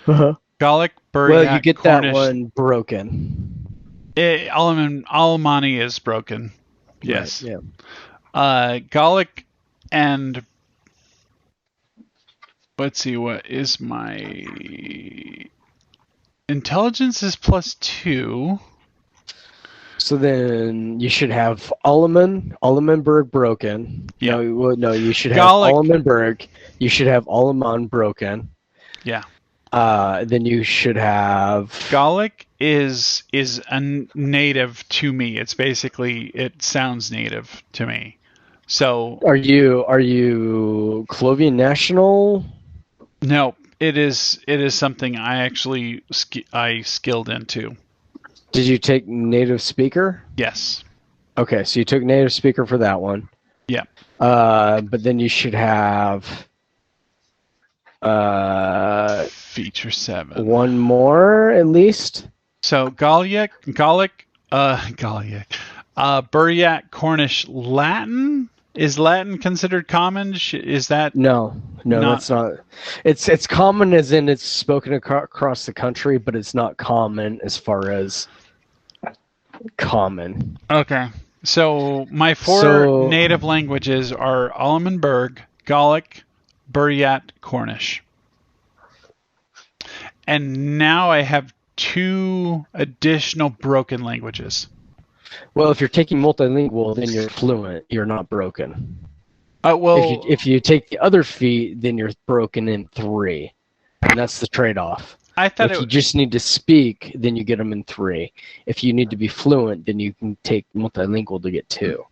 Uh-huh. Gallic, Buryak, Well, you get Cornish. that one broken. Alemanni is broken. Yes. Right, yeah. Gallic and let's see, what is my intelligence is +2. So then you should have Allemanberg broken. Yeah. No, you should have Gallic. Allemanberg. You should have Allemann broken. Yeah. Then you should have Gallic is a native to me. It's basically, it sounds native to me. So Are you Clovian national? no, it is something I actually skilled into. Did you take native speaker? Yes. Okay, so you took native speaker for that one. Yeah. But then you should have Feature 7. one more at least. So Gallic, Buryak, Cornish, Latin. Is Latin considered common? Is that No, Not- that's not. It's common as in it's spoken across the country, but it's not common as far as common. okay? So my four So- native languages are Allenberg, Gallic, Buryat, Cornish, and now I have 2 additional broken languages. Well, if you're taking multilingual, then you're fluent. You're not broken. Well, If you take the other feat, then you're broken in 3, and that's the trade-off. I thought If you just need to speak, then you get them in 3. If you need to be fluent, then you can take multilingual to get 2.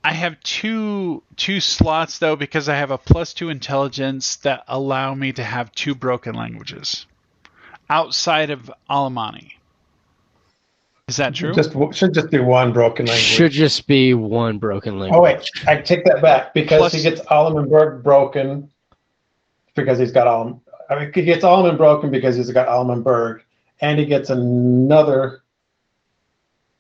I have two slots though because I have a +2 intelligence that allow me to have 2 broken languages outside of Alemanni. Is that true? Should just be one broken language. Should just be one broken language. Oh wait, I take that back because Plus- he gets Allenberg broken because he's got he gets Alleman broken because he's got Allenberg, and he gets another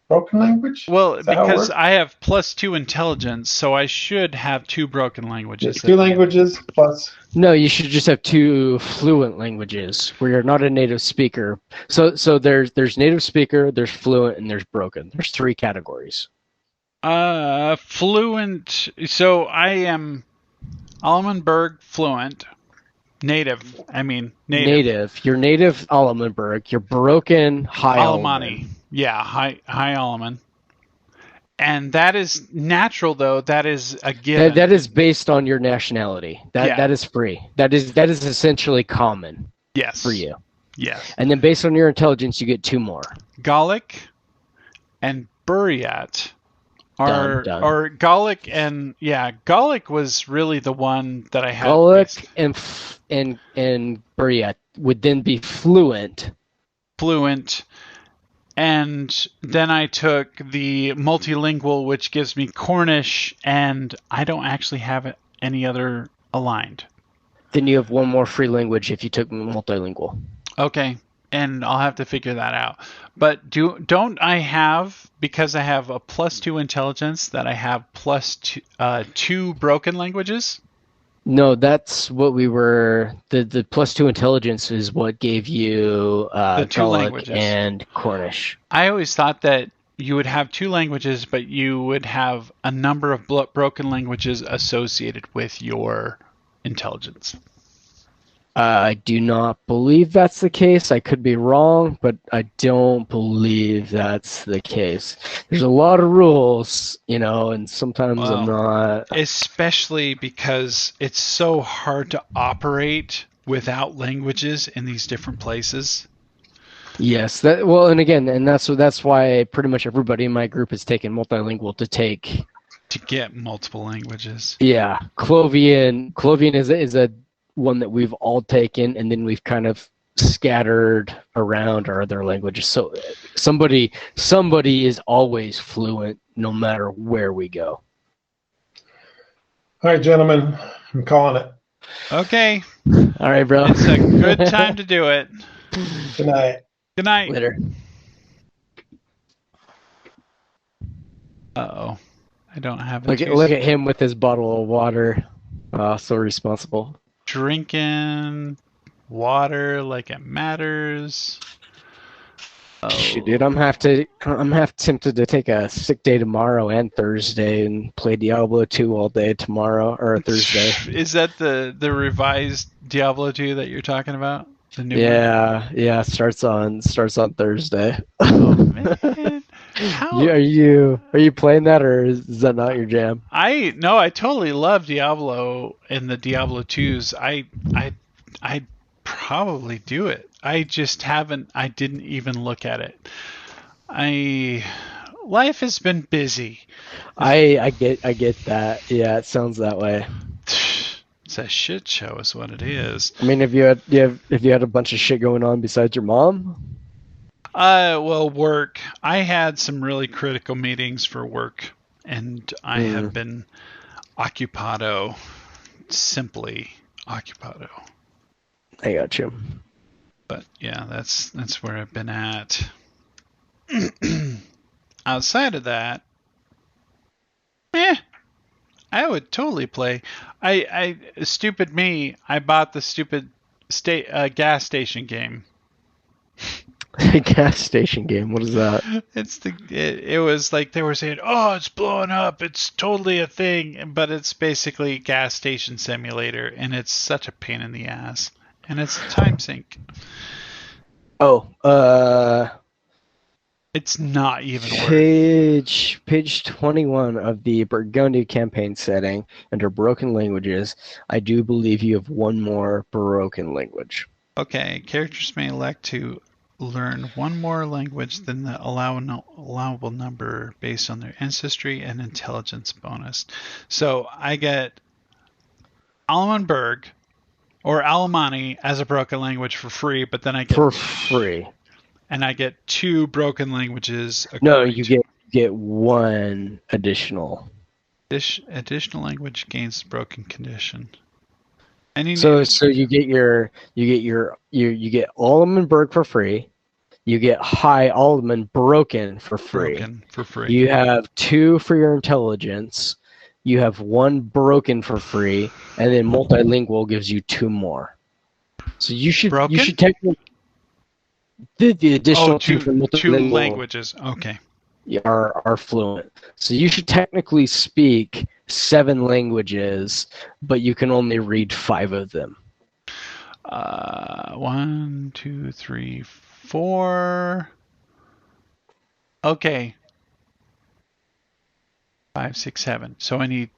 broken language. Well, Is that how it because works? I have +2 intelligence, so I should have 2 broken languages. It's 2 languages plus. No, you should just have 2 fluent languages where you're not a native speaker. So there's native speaker, there's fluent, and there's broken. There's 3 categories. Fluent. So I am Allenberg fluent. Native. I mean native. You're native Allemanberg. You're broken high Alemanni. Yeah, high Alleman. And that is natural though. That is a given. That is based on your nationality. Yeah. That is free. That is essentially common yes. for you. Yes. And then based on your intelligence, you get 2 more. Gallic and Buryat are Done. or Gallic and Gallic was really the one that I had. Gallic based- and Buryat would then be fluent. And then I took the multilingual, which gives me Cornish, and I don't actually have any other aligned. Then you have 1 more free language if you took multilingual. Okay, and I'll have to figure that out. But don't I have, because I have a +2 intelligence, that I have +2 broken languages? No, that's what we were. The +2 intelligence is what gave you The 2 Gallic languages. and Cornish. I always thought that you would have 2 languages, but you would have a number of broken languages associated with your intelligence. I do not believe that's the case. I could be wrong, but I don't believe that's the case. There's a lot of rules, and sometimes I'm not. Especially because it's so hard to operate without languages in these different places. Yes, and that's why pretty much everybody in my group has taken multilingual To get multiple languages. Yeah, Clovian is a one that we've all taken, and then we've kind of scattered around our other languages. So somebody is always fluent no matter where we go. All right, gentlemen, I'm calling it. Okay, All right, bro. it's a good time to do it. Good night. Good night. Later. Uh-oh. I don't have a Look at him with his bottle of water. So responsible. Drinking water like it matters. Oh. Shoot, dude, I'm half tempted to take a sick day tomorrow and Thursday and play Diablo 2 all day tomorrow or Thursday. Is that the revised Diablo 2 that you're talking about? The new Yeah, starts on Thursday. one? Oh man. Are you playing that, or is that not your jam? I totally love Diablo and the Diablo 2s. I'd probably do it. I just haven't. I didn't even look at it. Life has been busy. I get that. Yeah, it sounds that way. It's a shit show, is what it is. I mean, if you had a bunch of shit going on besides your mom. Well, work. I had some really critical meetings for work, and I have been occupado. Simply occupado. I got you. But yeah, that's where I've been at. Outside of that, I would totally play. Stupid me, I bought the stupid gas station game. Gas station game. What is that? It was like they were saying, "Oh, it's blowing up. It's totally a thing," but it's basically gas station simulator, and it's such a pain in the ass. And it's a time sink. Oh, it's not even worth. Page 21 of the Burgundy campaign setting under broken languages. I do believe you have one more broken language. Okay, characters may elect to learn one more language than the allowable number based on their ancestry and intelligence bonus. So I get Almenberg or Alemanni as a broken language for free, but then I get for free, and I get 2 broken languages. No, you get one additional. This additional language gains broken condition. So you get Almenberg for free. You get High Alderman broken for free. You have 2 for your intelligence. You have 1 broken for free, and then multilingual gives you 2 more. So you should technically the additional 2 for multilingual 2 languages. Okay. Are fluent. So you should technically speak 7 languages, but you can only read 5 of them. 1, 2, 3, 4. Okay. 5, 6, 7. So I need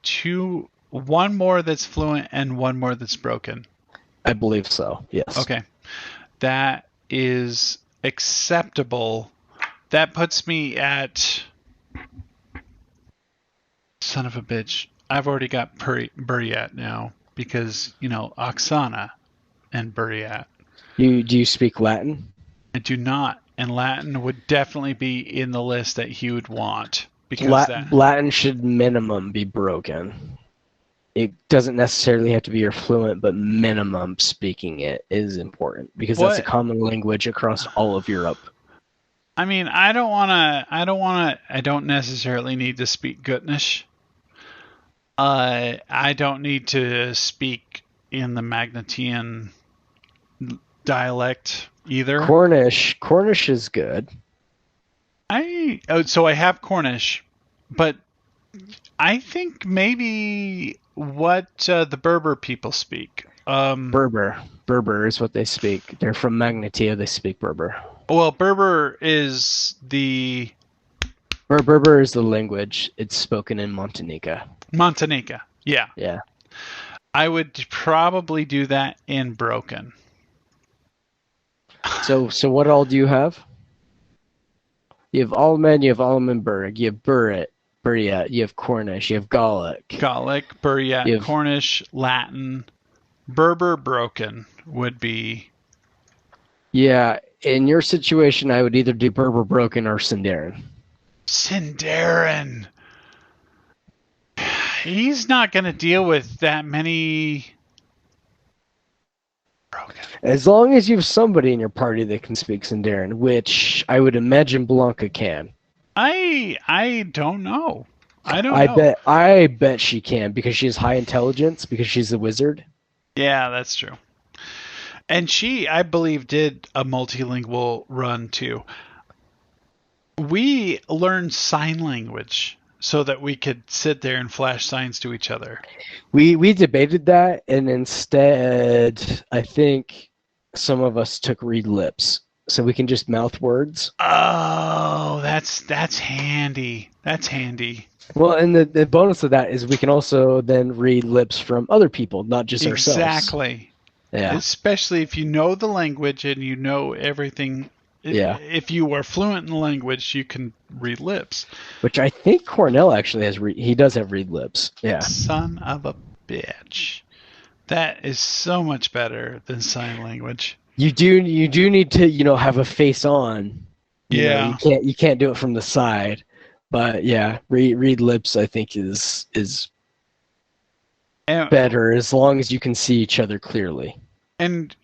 1 more that's fluent and 1 more that's broken. I believe so. Yes. Okay. That is acceptable. That puts me at... Son of a bitch. I've already got Buryat now because, Oksana and Buryat. Do you speak Latin? I do not. And Latin would definitely be in the list that he would want. Because Latin should minimum be broken. It doesn't necessarily have to be your fluent, but minimum speaking it is important because that's a common language across all of Europe. I mean, I don't necessarily need to speak Gutnish. I don't need to speak in the Magnetian dialect either. Cornish is good. So I have Cornish, but I think maybe what the Berber people speak. Berber is what they speak. They're from Magnetia. They speak Berber. Well, Berber is the language. It's spoken in Montenegro. Yeah. Yeah. I would probably do that in broken. So what all do you have? You have Alman, you have Almenberg, you have Buryat, you have Cornish, you have Gallic. Buryat, Cornish, Latin, Berber broken would be... Yeah, in your situation, I would either do Berber broken or Sindarin. Sindarin! He's not going to deal with that many broken. As long as you have somebody in your party that can speak Sindarin, which I would imagine Blanca can. I don't know. I don't know. I bet she can because she has high intelligence because she's a wizard. Yeah, that's true. And she, I believe, did a multilingual run too. We learned sign language so that we could sit there and flash signs to each other. We debated that, and instead, I think some of us took read lips, so we can just mouth words. Oh, that's handy. That's handy. Well, and the bonus of that is we can also then read lips from other people, not just ourselves. Exactly. Yeah. Especially if you know the language and you know everything. Yeah. If you are fluent in the language, you can read lips. Which I think Cornell actually has. He does have read lips. Yeah. Son of a bitch. That is so much better than sign language. You do need to have a face on. Yeah. You can't do it from the side. But yeah, read lips I think is better as long as you can see each other clearly. And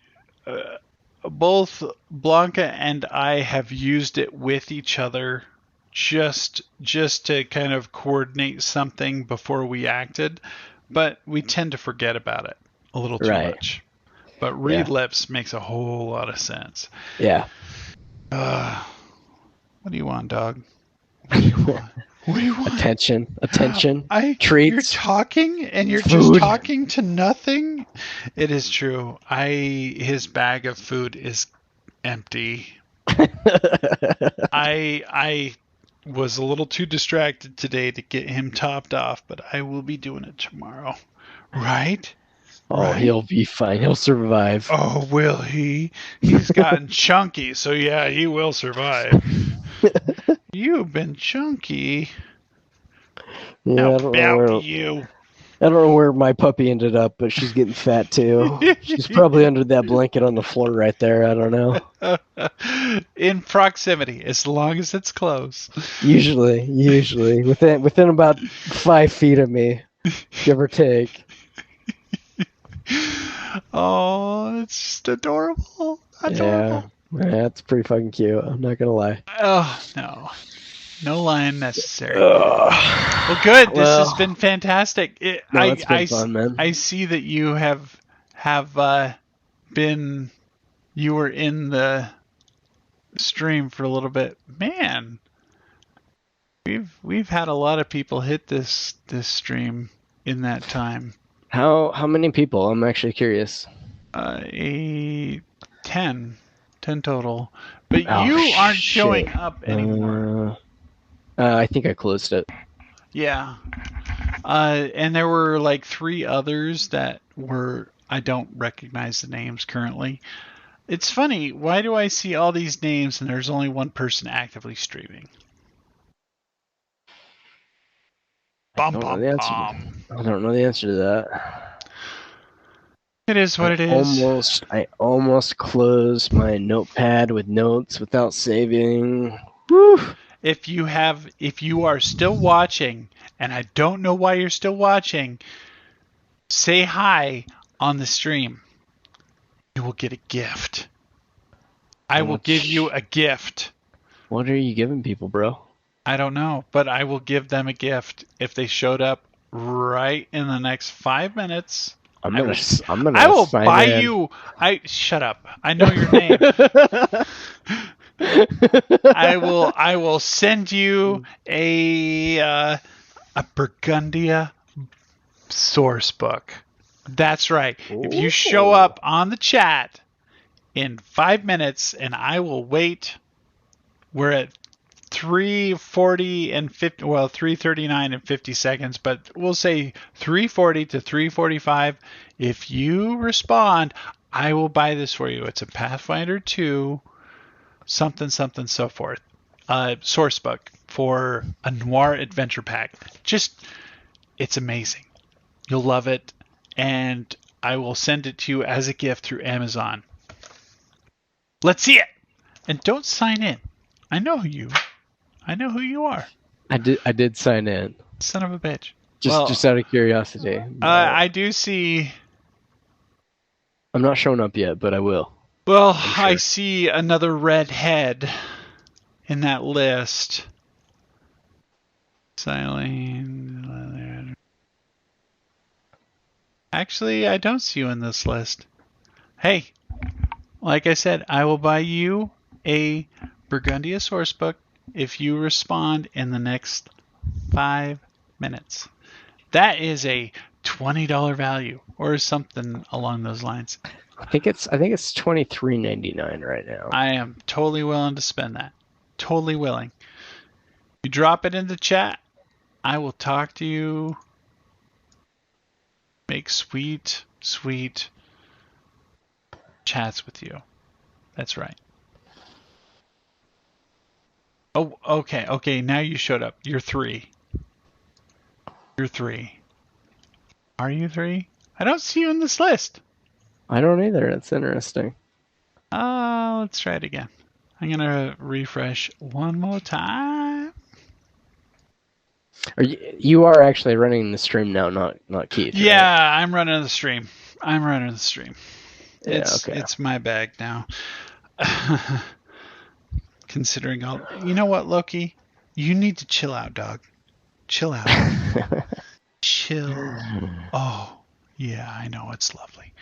both Blanca and I have used it with each other just to kind of coordinate something before we acted, but we tend to forget about it a little too much. But read lips makes a whole lot of sense. Yeah. What do you want, dog? What do you want? What do you want? Attention. Treats. You're talking and you're food. just talking to nothing. It is true. His bag of food is empty. I was a little too distracted today to get him topped off, but I will be doing it tomorrow. Right? Oh, right? He'll be fine. He'll survive. Oh, will he? He's gotten chunky, so yeah, he will survive. You've been chunky. Yeah, I don't know where my puppy ended up, but she's getting fat too. She's probably under that blanket on the floor right there. I don't know. In proximity, as long as it's close. Usually, within about 5 feet of me, give or take. Oh, it's just adorable. Adorable. Yeah, it's pretty fucking cute. I'm not gonna lie. Oh no. No lying necessary. Well, good. This has been fantastic. It's been fun, man. I see that you have been. You were in the stream for a little bit, man. We've had a lot of people hit this stream in that time. How many people? I'm actually curious. 10 total. But you aren't showing up anymore. I think I closed it. Yeah. And there were like 3 others that I don't recognize the names currently. It's funny. Why do I see all these names and there's only one person actively streaming? I don't know the answer to that. It is what it is. I almost closed my notepad with notes without saving. Woo! If you are still watching, and I don't know why you're still watching, say hi on the stream. You will get a gift. I will give you a gift. What are you giving people, bro? I don't know, but I will give them a gift if they showed up right in the next 5 minutes. I will buy you. Shut up. I know your name. I will send you a Burgundia source book. That's right. Ooh. If you show up on the chat in 5 minutes, and I will wait. We're at 3:40 and 50. Well, 3:39 and 50 seconds, but we'll say 3:40 to 3:45. If you respond, I will buy this for you. It's a Pathfinder 2. Something so forth. Source book for a noir adventure pack. It's amazing. You'll love it, and I will send it to you as a gift through Amazon. Let's see it, and don't sign in. I know who you are. I did sign in. Son of a bitch. Just out of curiosity. I do see. I'm not showing up yet, but I will. Well, sure. I see another red head in that list. Silene. Actually, I don't see you in this list. Hey, like I said, I will buy you a Burgundia source book if you respond in the next 5 minutes. That is a $20 value or something along those lines. I think it's $23.99 right now. I am totally willing to spend that. Totally willing. You drop it in the chat. I will talk to you. Make sweet chats with you. That's right. Oh, okay. Okay, now you showed up. You're 3. You're 3. Are you 3? I don't see you in this list. I don't either. That's interesting. Let's try it again. I'm going to refresh one more time. You are actually running the stream now, not Keith. Yeah, right? I'm running the stream. Yeah, okay. It's my bag now. Considering all, you know what, Loki? You need to chill out, dog. Chill out. Chill. Oh, yeah, I know, it's lovely.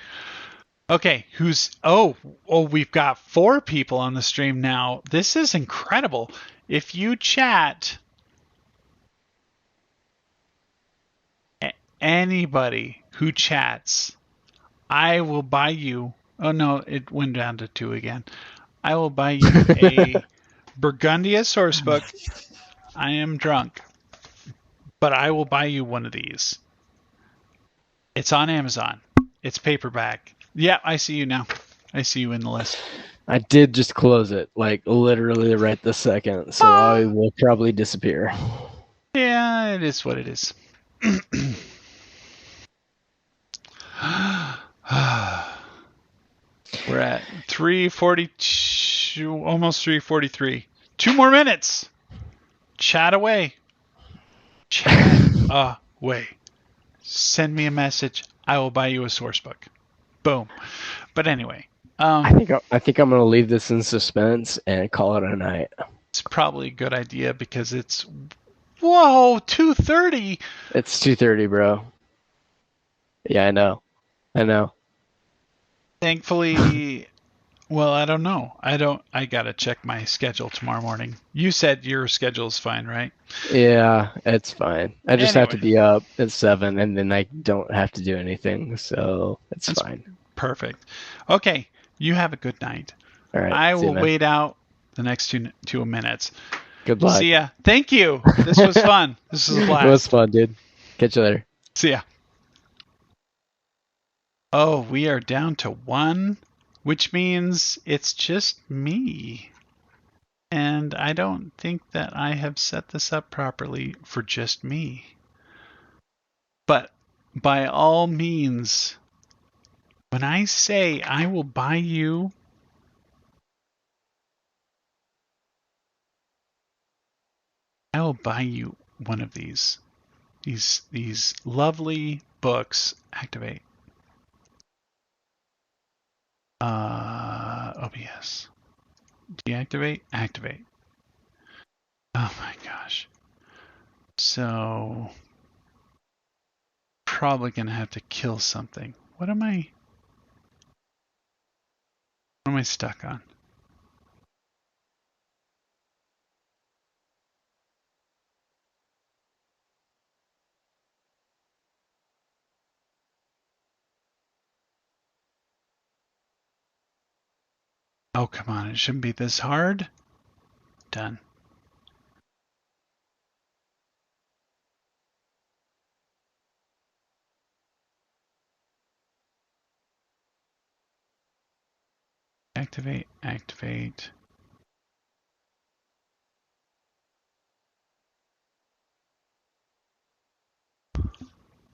Okay, we've got 4 people on the stream now. This is incredible. If you chat anybody who chats, I will buy you. Oh no, it went down to 2 again. I will buy you a Burgundia source book. I am drunk, but I will buy you one of these. It's on Amazon. It's paperback. Yeah, I see you now. I see you in the list. I did just close it, like literally right this second, so I will probably disappear. Yeah, it is what it is. We're at 3:42, almost 3:43. 2 more minutes. Chat away. Chat away. Send me a message. I will buy you a source book. Boom. But anyway, I think I'm gonna leave this in suspense and call it a night. it's probably a good idea because it's 2:30. It's 2:30, bro. Yeah, I know. Thankfully, well, I don't know. I gotta check my schedule tomorrow morning. You said your schedule's fine, right? Yeah, it's fine. I just have to Anyway. be up at 7, and then I don't have to do anything, so that's fine. Perfect. Okay, you have a good night. All right. I see you, will man. wait out the next 2 minutes. Good luck. See ya. Thank you. This was fun. This was a blast. It was fun, dude. Catch you later. See ya. Oh, we are down to 1, which means it's just me. And I don't think that I have set this up properly for just me. But by all means, when I say I will buy you one of these lovely books. Activate. OBS. Deactivate. Activate. Oh my gosh. So probably gonna have to kill something. What am I stuck on? Oh, come on. It shouldn't be this hard. Done. Activate. Activate.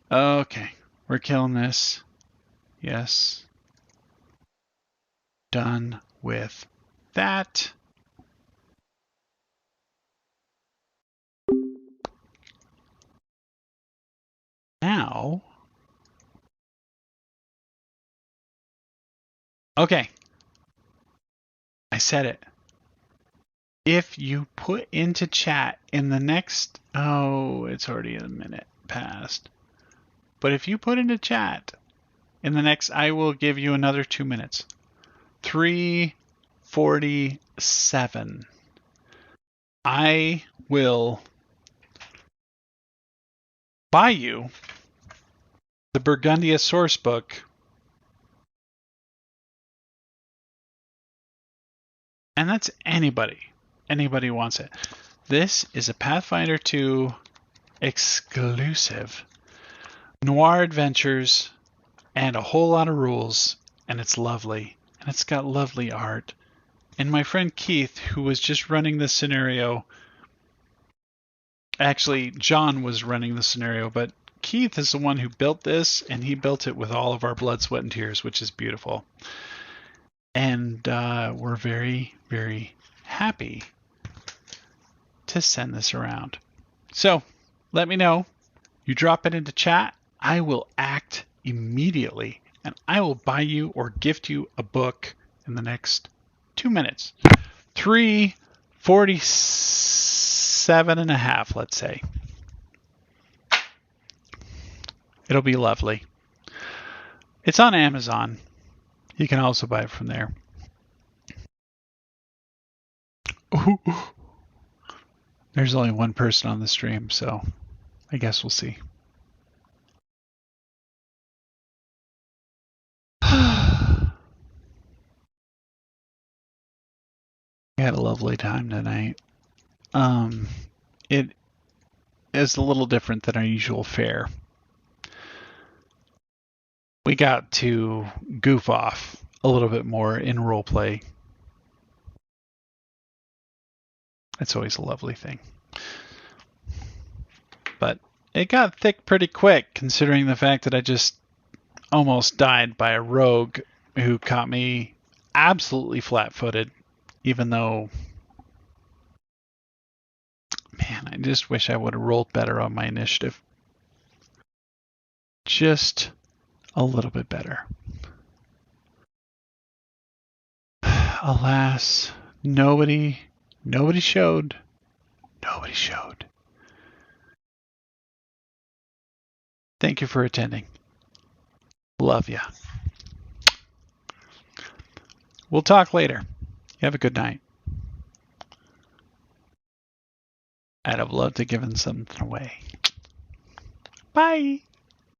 Okay. We're killing this. Yes. Done with that. Now Okay. I said it. If you put into chat in the next... Oh, it's already a minute past. But if you put into chat in the next... I will give you another 2 minutes. 3:47. I will buy you the Burgundia source book. And that's anybody. Anybody who wants it. This is a Pathfinder 2 exclusive. Noir adventures and a whole lot of rules. And it's lovely. And it's got lovely art. And my friend Keith, who was just running this scenario... Actually, John was running the scenario, but Keith is the one who built this, and he built it with all of our blood, sweat, and tears, which is beautiful. And we're very, very happy to send this around. So, let me know. You drop it into chat, I will act immediately, and I will buy you or gift you a book in the next 2 minutes. 3:47.5, let's say. It'll be lovely. It's on Amazon. You can also buy it from there. Ooh. There's only one person on the stream, so I guess we'll see. I had a lovely time tonight. It is a little different than our usual fare. We got to goof off a little bit more in roleplay. That's always a lovely thing. But it got thick pretty quick, considering the fact that I just almost died by a rogue who caught me absolutely flat-footed, even though... Man, I just wish I would have rolled better on my initiative. Just a little bit better. Alas, nobody showed. Nobody showed. Thank you for attending. Love ya. We'll talk later. You have a good night. I'd have loved to have given something away. Bye.